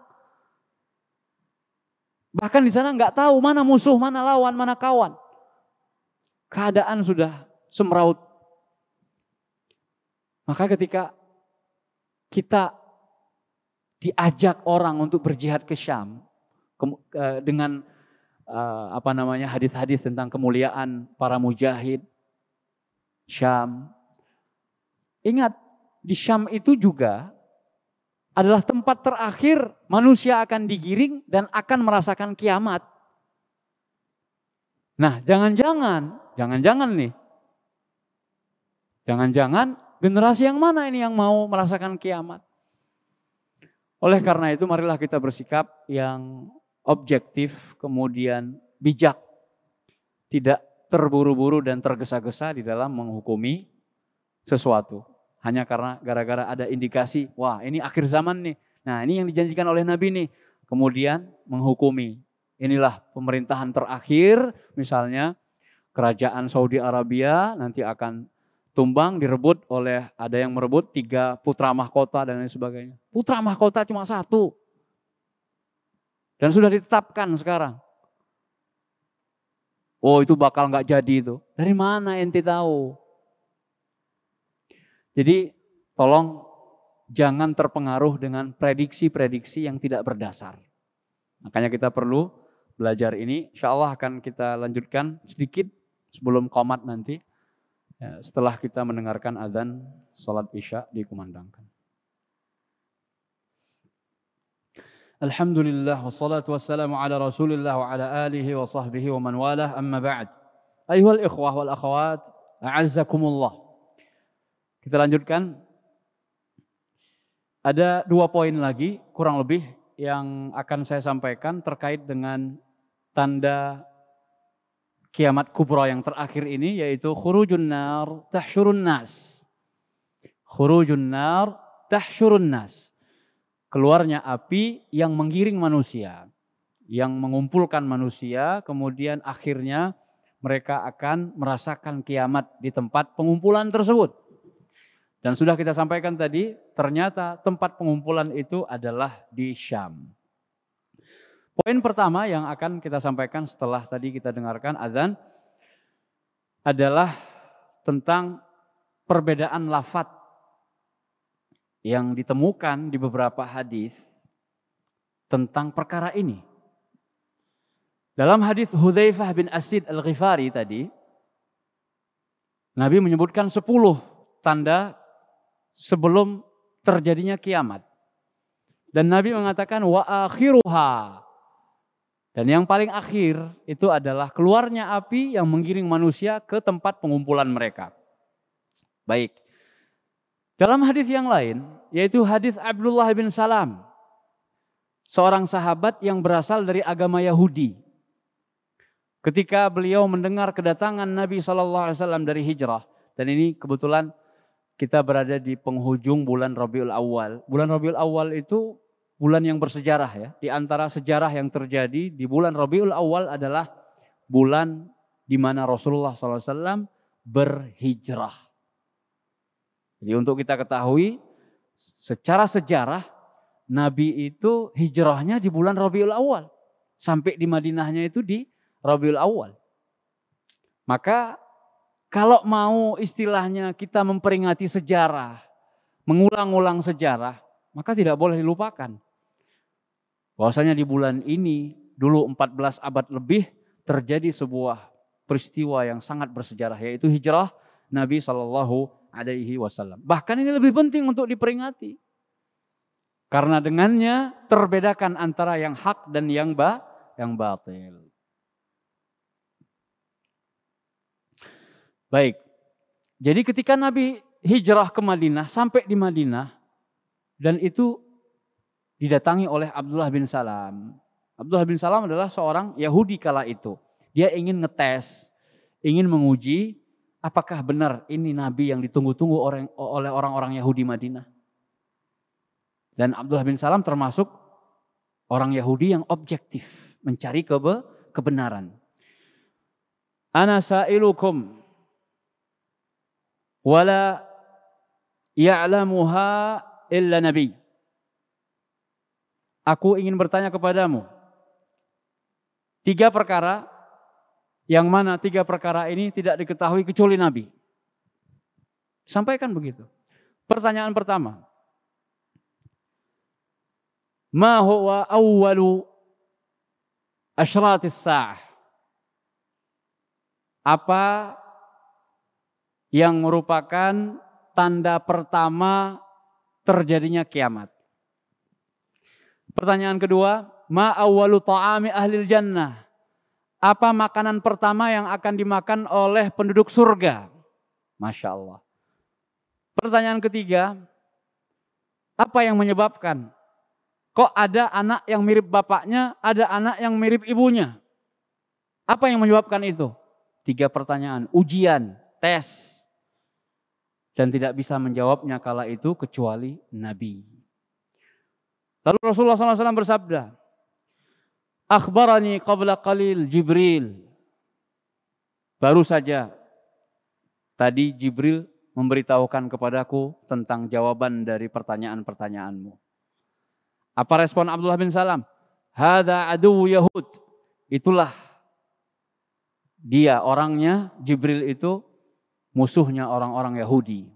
Bahkan di sana enggak tahu mana musuh, mana lawan, mana kawan. Keadaan sudah semraut. Maka ketika kita diajak orang untuk berjihad ke Syam, dengan hadis-hadis tentang kemuliaan para mujahid Syam. Ingat, di Syam itu juga adalah tempat terakhir manusia akan digiring dan akan merasakan kiamat. Nah, jangan-jangan nih. Jangan-jangan generasi yang mana ini yang mau merasakan kiamat? Oleh karena itu marilah kita bersikap yang objektif, kemudian bijak, tidak terburu-buru dan tergesa-gesa di dalam menghukumi sesuatu. Hanya karena gara-gara ada indikasi, wah ini akhir zaman nih. Nah ini yang dijanjikan oleh Nabi nih. Kemudian menghukumi. Inilah pemerintahan terakhir, misalnya kerajaan Saudi Arabia nanti akan tumbang, direbut oleh, ada yang merebut 3 putra mahkota dan lain sebagainya. Putra mahkota cuma 1. Dan sudah ditetapkan sekarang. Oh itu bakal nggak jadi itu. Dari mana ente tahu? Jadi tolong jangan terpengaruh dengan prediksi-prediksi yang tidak berdasar. Makanya kita perlu belajar ini. Insya Allah akan kita lanjutkan sedikit sebelum qomat nanti. Ya, setelah kita mendengarkan azan salat isya dikumandangkan. Alhamdulillah wassalatu wassalamu ala Rasulillah wa ala alihi wa sahbihi wa man walah, amma ba'd. Ayuhal ikhwah wal akhwat, a'azzakumullah. Kita lanjutkan. Ada 2 poin lagi kurang lebih yang akan saya sampaikan terkait dengan tanda kiamat kubra yang terakhir ini, yaitu khurujun nar tahsyurun nas. Khurujun nar tahsyurun nas. Keluarnya api yang menggiring manusia, yang mengumpulkan manusia, kemudian akhirnya mereka akan merasakan kiamat di tempat pengumpulan tersebut. Dan sudah kita sampaikan tadi, ternyata tempat pengumpulan itu adalah di Syam. Poin pertama yang akan kita sampaikan setelah tadi kita dengarkan azan adalah tentang perbedaan lafadz yang ditemukan di beberapa hadis tentang perkara ini. Dalam hadis Hudzaifah bin Asid Al-Ghifari tadi, Nabi menyebutkan 10 tanda sebelum terjadinya kiamat. Dan Nabi mengatakan wa akhiruha. Dan yang paling akhir itu adalah keluarnya api yang menggiring manusia ke tempat pengumpulan mereka. Baik. Dalam hadis yang lain, yaitu hadis Abdullah bin Salam, seorang sahabat yang berasal dari agama Yahudi. Ketika beliau mendengar kedatangan Nabi SAW dari hijrah, dan ini kebetulan kita berada di penghujung bulan Rabiul Awal. Bulan Rabiul Awal itu bulan yang bersejarah ya. Di antara sejarah yang terjadi di bulan Rabiul Awal adalah bulan di mana Rasulullah SAW berhijrah. Jadi untuk kita ketahui, secara sejarah Nabi itu hijrahnya di bulan Rabiul Awal. Sampai di Madinahnya itu di Rabiul Awal. Maka kalau mau istilahnya kita memperingati sejarah, mengulang-ulang sejarah, maka tidak boleh dilupakan. Bahwasanya di bulan ini, dulu 14 abad lebih, terjadi sebuah peristiwa yang sangat bersejarah, yaitu hijrah Nabi SAW. Bahkan ini lebih penting untuk diperingati. Karena dengannya terbedakan antara yang hak dan yang batil. Baik, jadi ketika Nabi hijrah ke Madinah, sampai di Madinah, dan itu didatangi oleh Abdullah bin Salam. Abdullah bin Salam adalah seorang Yahudi kala itu. Dia ingin ngetes, ingin menguji apakah benar ini Nabi yang ditunggu-tunggu oleh orang-orang Yahudi Madinah. Dan Abdullah bin Salam termasuk orang Yahudi yang objektif, mencari kebenaran. Ana sa'ilukum wala ya'lamuha illa nabi. Aku ingin bertanya kepadamu 3 perkara, yang mana 3 perkara ini tidak diketahui kecuali Nabi. Sampaikan begitu. Pertanyaan pertama. Ma huwa awwalu asyratis sa'ah? Apa yang merupakan tanda pertama terjadinya kiamat? Pertanyaan kedua, ma awwalu ta'ami ahlil jannah? Apa makanan pertama yang akan dimakan oleh penduduk surga? Masya Allah. Pertanyaan ketiga, apa yang menyebabkan kok ada anak yang mirip bapaknya, ada anak yang mirip ibunya? Apa yang menyebabkan itu? 3 pertanyaan, ujian, tes. dan tidak bisa menjawabnya kala itu kecuali Nabi. Lalu Rasulullah SAW bersabda, "Akhbarani qabla qalil Jibril." Baru saja tadi Jibril memberitahukan kepadaku tentang jawaban dari pertanyaan-pertanyaanmu. Apa respon Abdullah bin Salam? Hada adu Yahud. Itulah dia orangnya, Jibril itu musuhnya orang-orang Yahudi.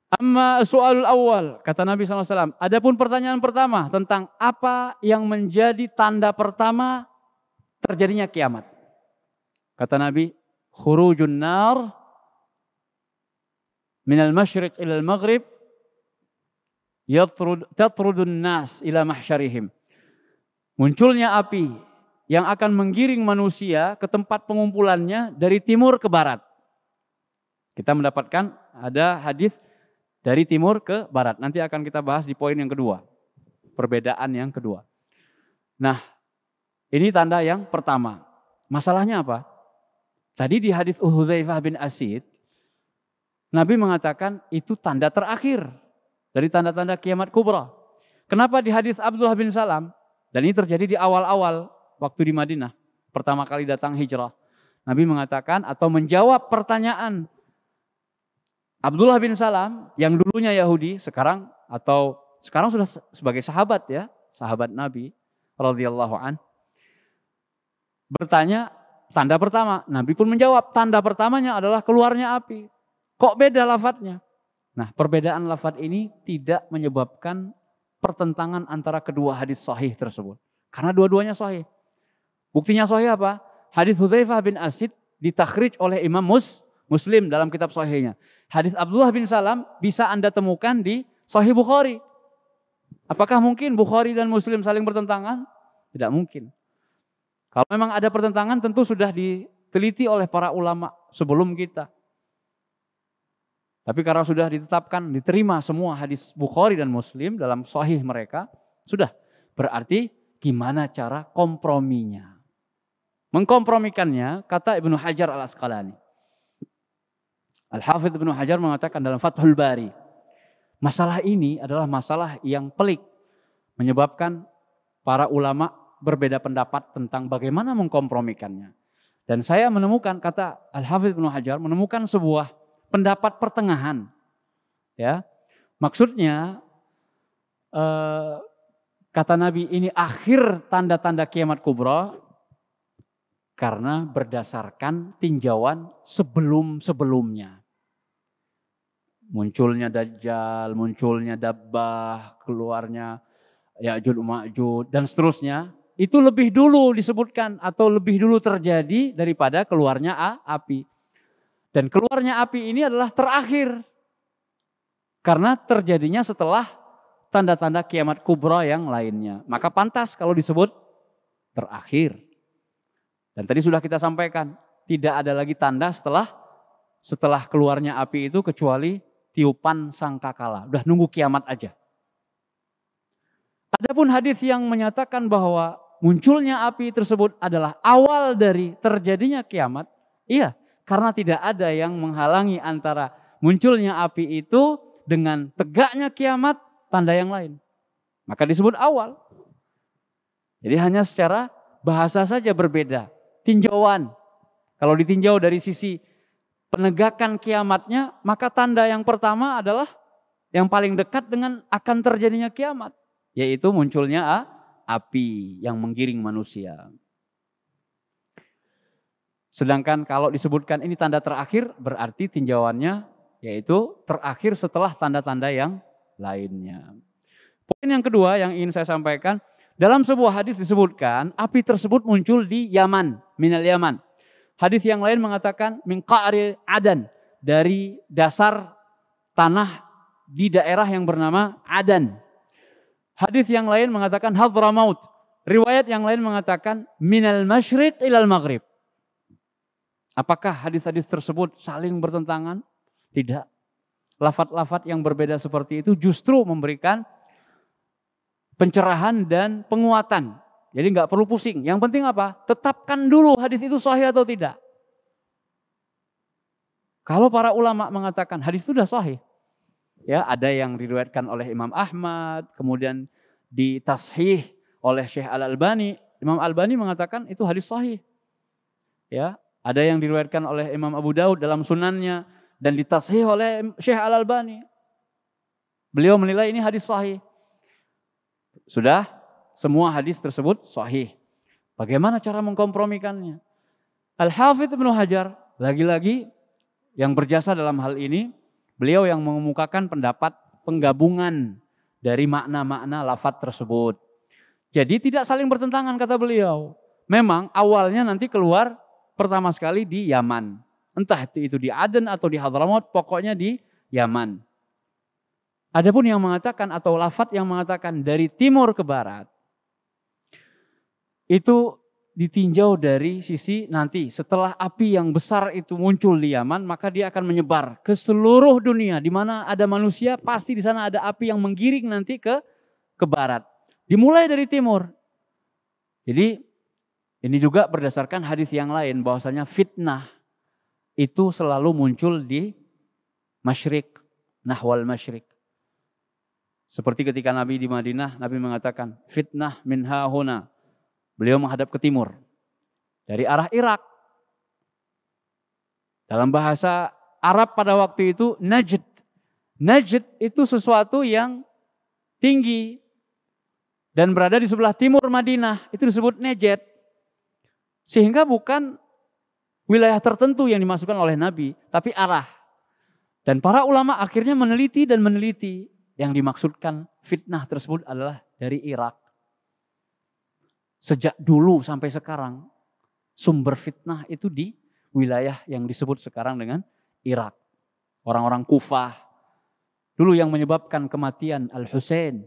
Amma soalul awal, kata Nabi SAW. Adapun pertanyaan pertama tentang apa yang menjadi tanda pertama terjadinya kiamat. Kata Nabi, khurujun nar minal masyriq ilal maghrib tatrudun nas ila mahsyarihim. Munculnya api yang akan menggiring manusia ke tempat pengumpulannya dari timur ke barat. Kita mendapatkan ada hadis dari timur ke barat. Nanti akan kita bahas di poin yang kedua. Perbedaan yang kedua. Nah, ini tanda yang pertama. Masalahnya apa? Tadi di hadis Hudzaifah bin Asid, Nabi mengatakan itu tanda terakhir dari tanda-tanda kiamat kubra. Kenapa di hadis Abdullah bin Salam, dan ini terjadi di awal-awal waktu di Madinah, pertama kali datang hijrah. Nabi mengatakan atau menjawab pertanyaan Abdullah bin Salam yang dulunya Yahudi, sekarang sudah sebagai sahabat ya, sahabat Nabi radhiyallahu an. Bertanya tanda pertama, Nabi pun menjawab tanda pertamanya adalah keluarnya api. Kok beda lafadznya? Nah, perbedaan lafadz ini tidak menyebabkan pertentangan antara kedua hadis sahih tersebut. Karena dua-duanya sahih. Buktinya sahih apa? Hadis Hudzaifah bin Asid ditakhrij oleh Imam Muslim dalam kitab sahihnya. Hadis Abdullah bin Salam bisa Anda temukan di Sahih Bukhari. Apakah mungkin Bukhari dan Muslim saling bertentangan? Tidak mungkin. Kalau memang ada pertentangan tentu sudah diteliti oleh para ulama sebelum kita. Tapi karena sudah ditetapkan, diterima semua hadis Bukhari dan Muslim dalam sahih mereka, sudah. Berarti gimana cara komprominya? Mengkompromikannya, kata Ibnu Hajar al-Asqalani. Al-Hafidh Ibnu Hajar mengatakan dalam Fathul Bari, masalah ini adalah masalah yang pelik, menyebabkan para ulama berbeda pendapat tentang bagaimana mengkompromikannya. Dan saya menemukan, kata Al-Hafidh Ibnu Hajar, menemukan sebuah pendapat pertengahan, ya. Maksudnya kata Nabi ini akhir tanda-tanda kiamat kubra karena berdasarkan tinjauan sebelum-sebelumnya. Munculnya Dajjal, munculnya Dabbah, keluarnya Ya'juj Ma'juj dan seterusnya. Itu lebih dulu disebutkan atau lebih dulu terjadi daripada keluarnya api. Dan keluarnya api ini adalah terakhir. Karena terjadinya setelah tanda-tanda kiamat kubra yang lainnya. Maka pantas kalau disebut terakhir. Dan tadi sudah kita sampaikan, tidak ada lagi tanda setelah keluarnya api itu kecuali tiupan sangkakala. Udah nunggu kiamat aja. Adapun hadis yang menyatakan bahwa munculnya api tersebut adalah awal dari terjadinya kiamat, iya. Karena tidak ada yang menghalangi antara munculnya api itu dengan tegaknya kiamat, tanda yang lain. Maka disebut awal. Jadi hanya secara bahasa saja berbeda. Tinjauan. Kalau ditinjau dari sisi penegakan kiamatnya, maka tanda yang pertama adalah yang paling dekat dengan akan terjadinya kiamat. Yaitu munculnya api yang menggiring manusia. Sedangkan kalau disebutkan ini tanda terakhir, berarti tinjauannya yaitu terakhir setelah tanda-tanda yang lainnya. Poin yang kedua yang ingin saya sampaikan, dalam sebuah hadis disebutkan api tersebut muncul di Yaman, minal Yaman. Hadis yang lain mengatakan min qa'ri Adan, dari dasar tanah di daerah yang bernama Adan. Hadis yang lain mengatakan Hadramaut. Riwayat yang lain mengatakan minal masyriq ilal maghrib. Apakah hadis-hadis tersebut saling bertentangan? Tidak. Lafaz-lafaz yang berbeda seperti itu justru memberikan pencerahan dan penguatan. Jadi nggak perlu pusing. Yang penting apa? Tetapkan dulu hadis itu sahih atau tidak. Kalau para ulama mengatakan hadis itu sudah sahih. Ya, ada yang diriwayatkan oleh Imam Ahmad, kemudian ditashih oleh Syekh Al-Albani. Imam Albani mengatakan itu hadis sahih. Ya, ada yang diriwayatkan oleh Imam Abu Daud dalam sunannya dan ditashih oleh Syekh Al-Albani. Beliau menilai ini hadis sahih. Sudah semua hadis tersebut sahih. Bagaimana cara mengkompromikannya? Al-Hafidz Ibnu Hajar lagi-lagi yang berjasa dalam hal ini, beliau yang mengemukakan pendapat penggabungan dari makna-makna lafadz tersebut. Jadi tidak saling bertentangan kata beliau. Memang awalnya nanti keluar pertama sekali di Yaman. Entah itu di Aden atau di Hadramaut, pokoknya di Yaman. Adapun yang mengatakan atau lafadz yang mengatakan dari timur ke barat, itu ditinjau dari sisi nanti setelah api yang besar itu muncul di Yaman, maka dia akan menyebar ke seluruh dunia. Di mana ada manusia, pasti di sana ada api yang menggiring nanti ke barat. Dimulai dari timur. Jadi ini juga berdasarkan hadis yang lain bahwasanya fitnah itu selalu muncul di masyrik, nahwal masyrik. Seperti ketika Nabi di Madinah, Nabi mengatakan fitnah min hahuna. Beliau menghadap ke timur dari arah Irak. Dalam bahasa Arab pada waktu itu Najd. Najd itu sesuatu yang tinggi dan berada di sebelah timur Madinah. Itu disebut Najd. Sehingga bukan wilayah tertentu yang dimasukkan oleh Nabi, tapi arah. Dan para ulama akhirnya meneliti yang dimaksudkan fitnah tersebut adalah dari Irak. Sejak dulu sampai sekarang sumber fitnah itu di wilayah yang disebut sekarang dengan Irak. Orang-orang Kufah. Dulu yang menyebabkan kematian Al-Husain.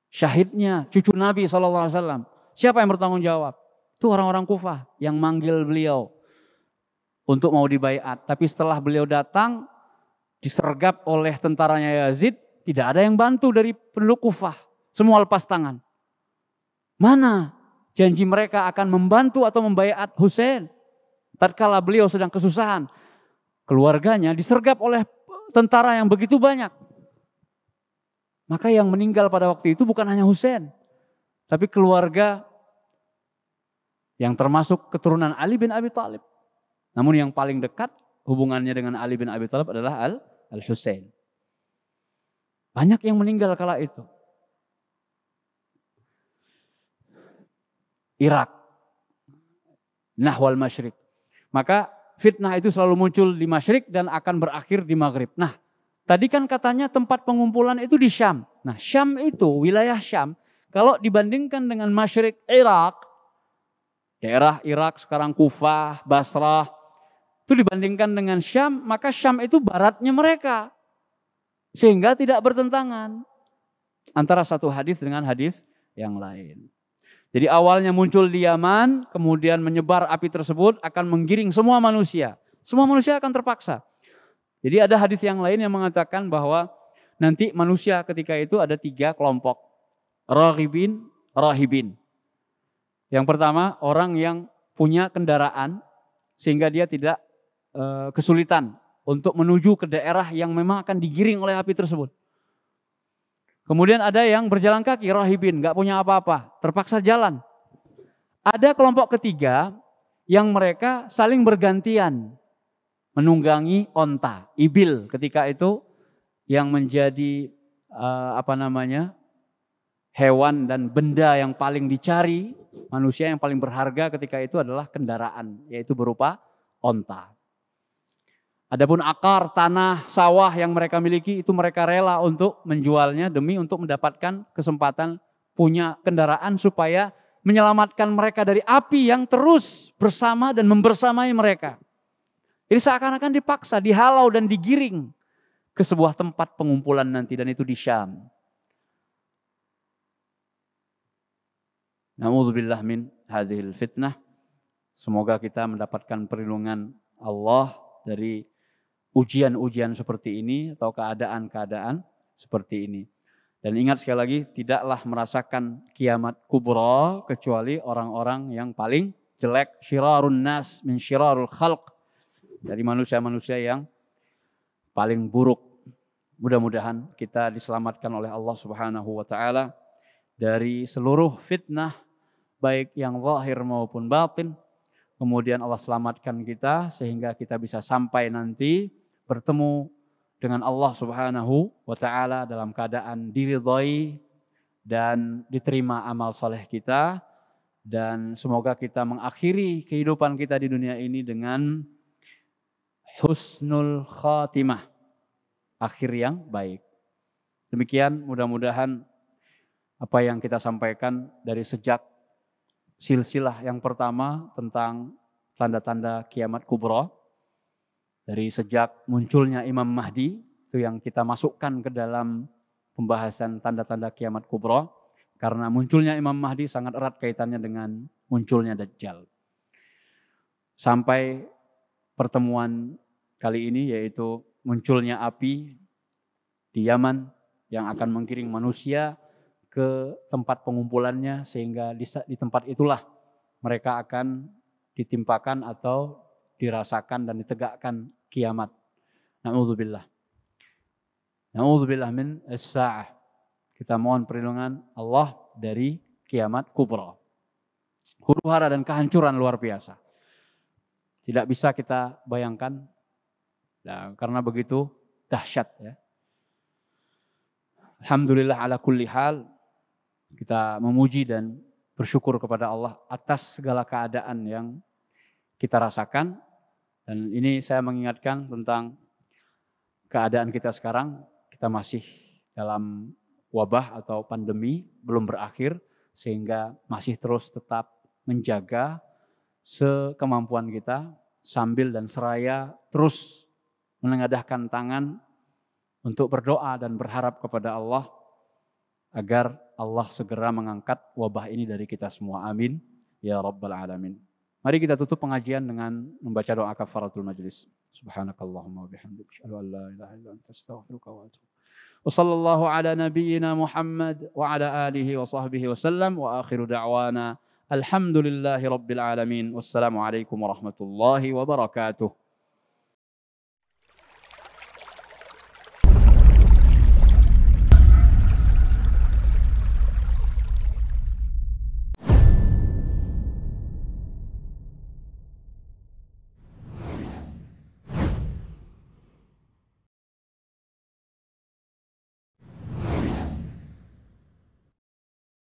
Syahidnya cucu Nabi SAW. Siapa yang bertanggung jawab? Itu orang-orang Kufah yang manggil beliau untuk mau dibaiat. Tapi setelah beliau datang disergap oleh tentaranya Yazid. Tidak ada yang bantu dari penduduk Kufah. Semua lepas tangan. Mana janji mereka akan membantu atau membaiat Husain? Tatkala beliau sedang kesusahan. Keluarganya disergap oleh tentara yang begitu banyak. Maka yang meninggal pada waktu itu bukan hanya Husain. Tapi keluarga yang termasuk keturunan Ali bin Abi Thalib. Namun yang paling dekat hubungannya dengan Ali bin Abi Thalib adalah Al-Husain. Banyak yang meninggal kala itu. Irak. Nahwal masyrik. Maka fitnah itu selalu muncul di masyrik dan akan berakhir di maghrib. Nah, tadi kan katanya tempat pengumpulan itu di Syam. Nah, Syam itu, wilayah Syam, kalau dibandingkan dengan masyrik Irak, daerah Irak sekarang Kufah, Basrah, itu dibandingkan dengan Syam, maka Syam itu baratnya mereka. Sehingga tidak bertentangan antara satu hadis dengan hadis yang lain. Jadi awalnya muncul di Yaman, kemudian menyebar api tersebut akan menggiring semua manusia. Semua manusia akan terpaksa. Jadi ada hadis yang lain yang mengatakan bahwa nanti manusia ketika itu ada 3 kelompok. Raghibin, rahibin. Yang pertama orang yang punya kendaraan sehingga dia tidak kesulitan untuk menuju ke daerah yang memang akan digiring oleh api tersebut. Kemudian ada yang berjalan kaki, rahibin, gak punya apa-apa, terpaksa jalan. Ada kelompok ketiga yang mereka saling bergantian menunggangi onta, ibil ketika itu yang menjadi hewan dan benda yang paling dicari, manusia yang paling berharga ketika itu adalah kendaraan, yaitu berupa onta. Adapun akar, tanah, sawah yang mereka miliki itu mereka rela untuk menjualnya demi untuk mendapatkan kesempatan punya kendaraan supaya menyelamatkan mereka dari api yang terus bersama dan membersamai mereka. Jadi seakan-akan dipaksa, dihalau dan digiring ke sebuah tempat pengumpulan nanti dan itu di Syam. Na'udzubillah min hadhil fitnah. Semoga kita mendapatkan perlindungan Allah dari ujian-ujian seperti ini atau keadaan-keadaan seperti ini. Dan ingat sekali lagi, tidaklah merasakan kiamat kubra kecuali orang-orang yang paling jelek, syirarun nas min syirarul khalq. dari manusia-manusia yang paling buruk. Mudah-mudahan kita diselamatkan oleh Allah Subhanahu wa taala dari seluruh fitnah baik yang zahir maupun batin. Kemudian Allah selamatkan kita sehingga kita bisa sampai nanti bertemu dengan Allah Subhanahu wa taala dalam keadaan diridhai dan diterima amal soleh kita, dan semoga kita mengakhiri kehidupan kita di dunia ini dengan husnul khatimah, akhir yang baik. Demikian mudah-mudahan apa yang kita sampaikan dari sejak silsilah yang pertama tentang tanda-tanda kiamat kubra, dari sejak munculnya Imam Mahdi, itu yang kita masukkan ke dalam pembahasan tanda-tanda kiamat kubra, karena munculnya Imam Mahdi sangat erat kaitannya dengan munculnya Dajjal. Sampai pertemuan kali ini, yaitu munculnya api di Yaman yang akan menggiring manusia ke tempat pengumpulannya, sehingga di tempat itulah mereka akan ditimpakan atau dirasakan dan ditegakkan kiamat. Na'udzubillah. Na'udzubillah min as-sa'ah. Kita mohon perlindungan Allah dari kiamat kubra. Huru-hara dan kehancuran luar biasa. Tidak bisa kita bayangkan. Nah, karena begitu dahsyat ya. Alhamdulillah ala kulli hal. Kita memuji dan bersyukur kepada Allah atas segala keadaan yang kita rasakan. Dan ini saya mengingatkan tentang keadaan kita sekarang. Kita masih dalam wabah atau pandemi, belum berakhir, sehingga masih terus tetap menjaga sekemampuan kita sambil dan seraya terus menengadahkan tangan untuk berdoa dan berharap kepada Allah agar Allah segera mengangkat wabah ini dari kita semua. Amin ya rabbal alamin. Mari kita tutup pengajian dengan membaca doa kafaratul majlis. Subhanakallahumma wa bihamdika asyhadu an la ilaha illa anta astaghfiruka wa atubu. Wa sallallahu ala nabiyyina Muhammad wa ala alihi wa sahbihi wa sallam, wa akhiru da'wana alhamdulillahi rabbil alamin. Wassalamu alaikum warahmatullahi wabarakatuh.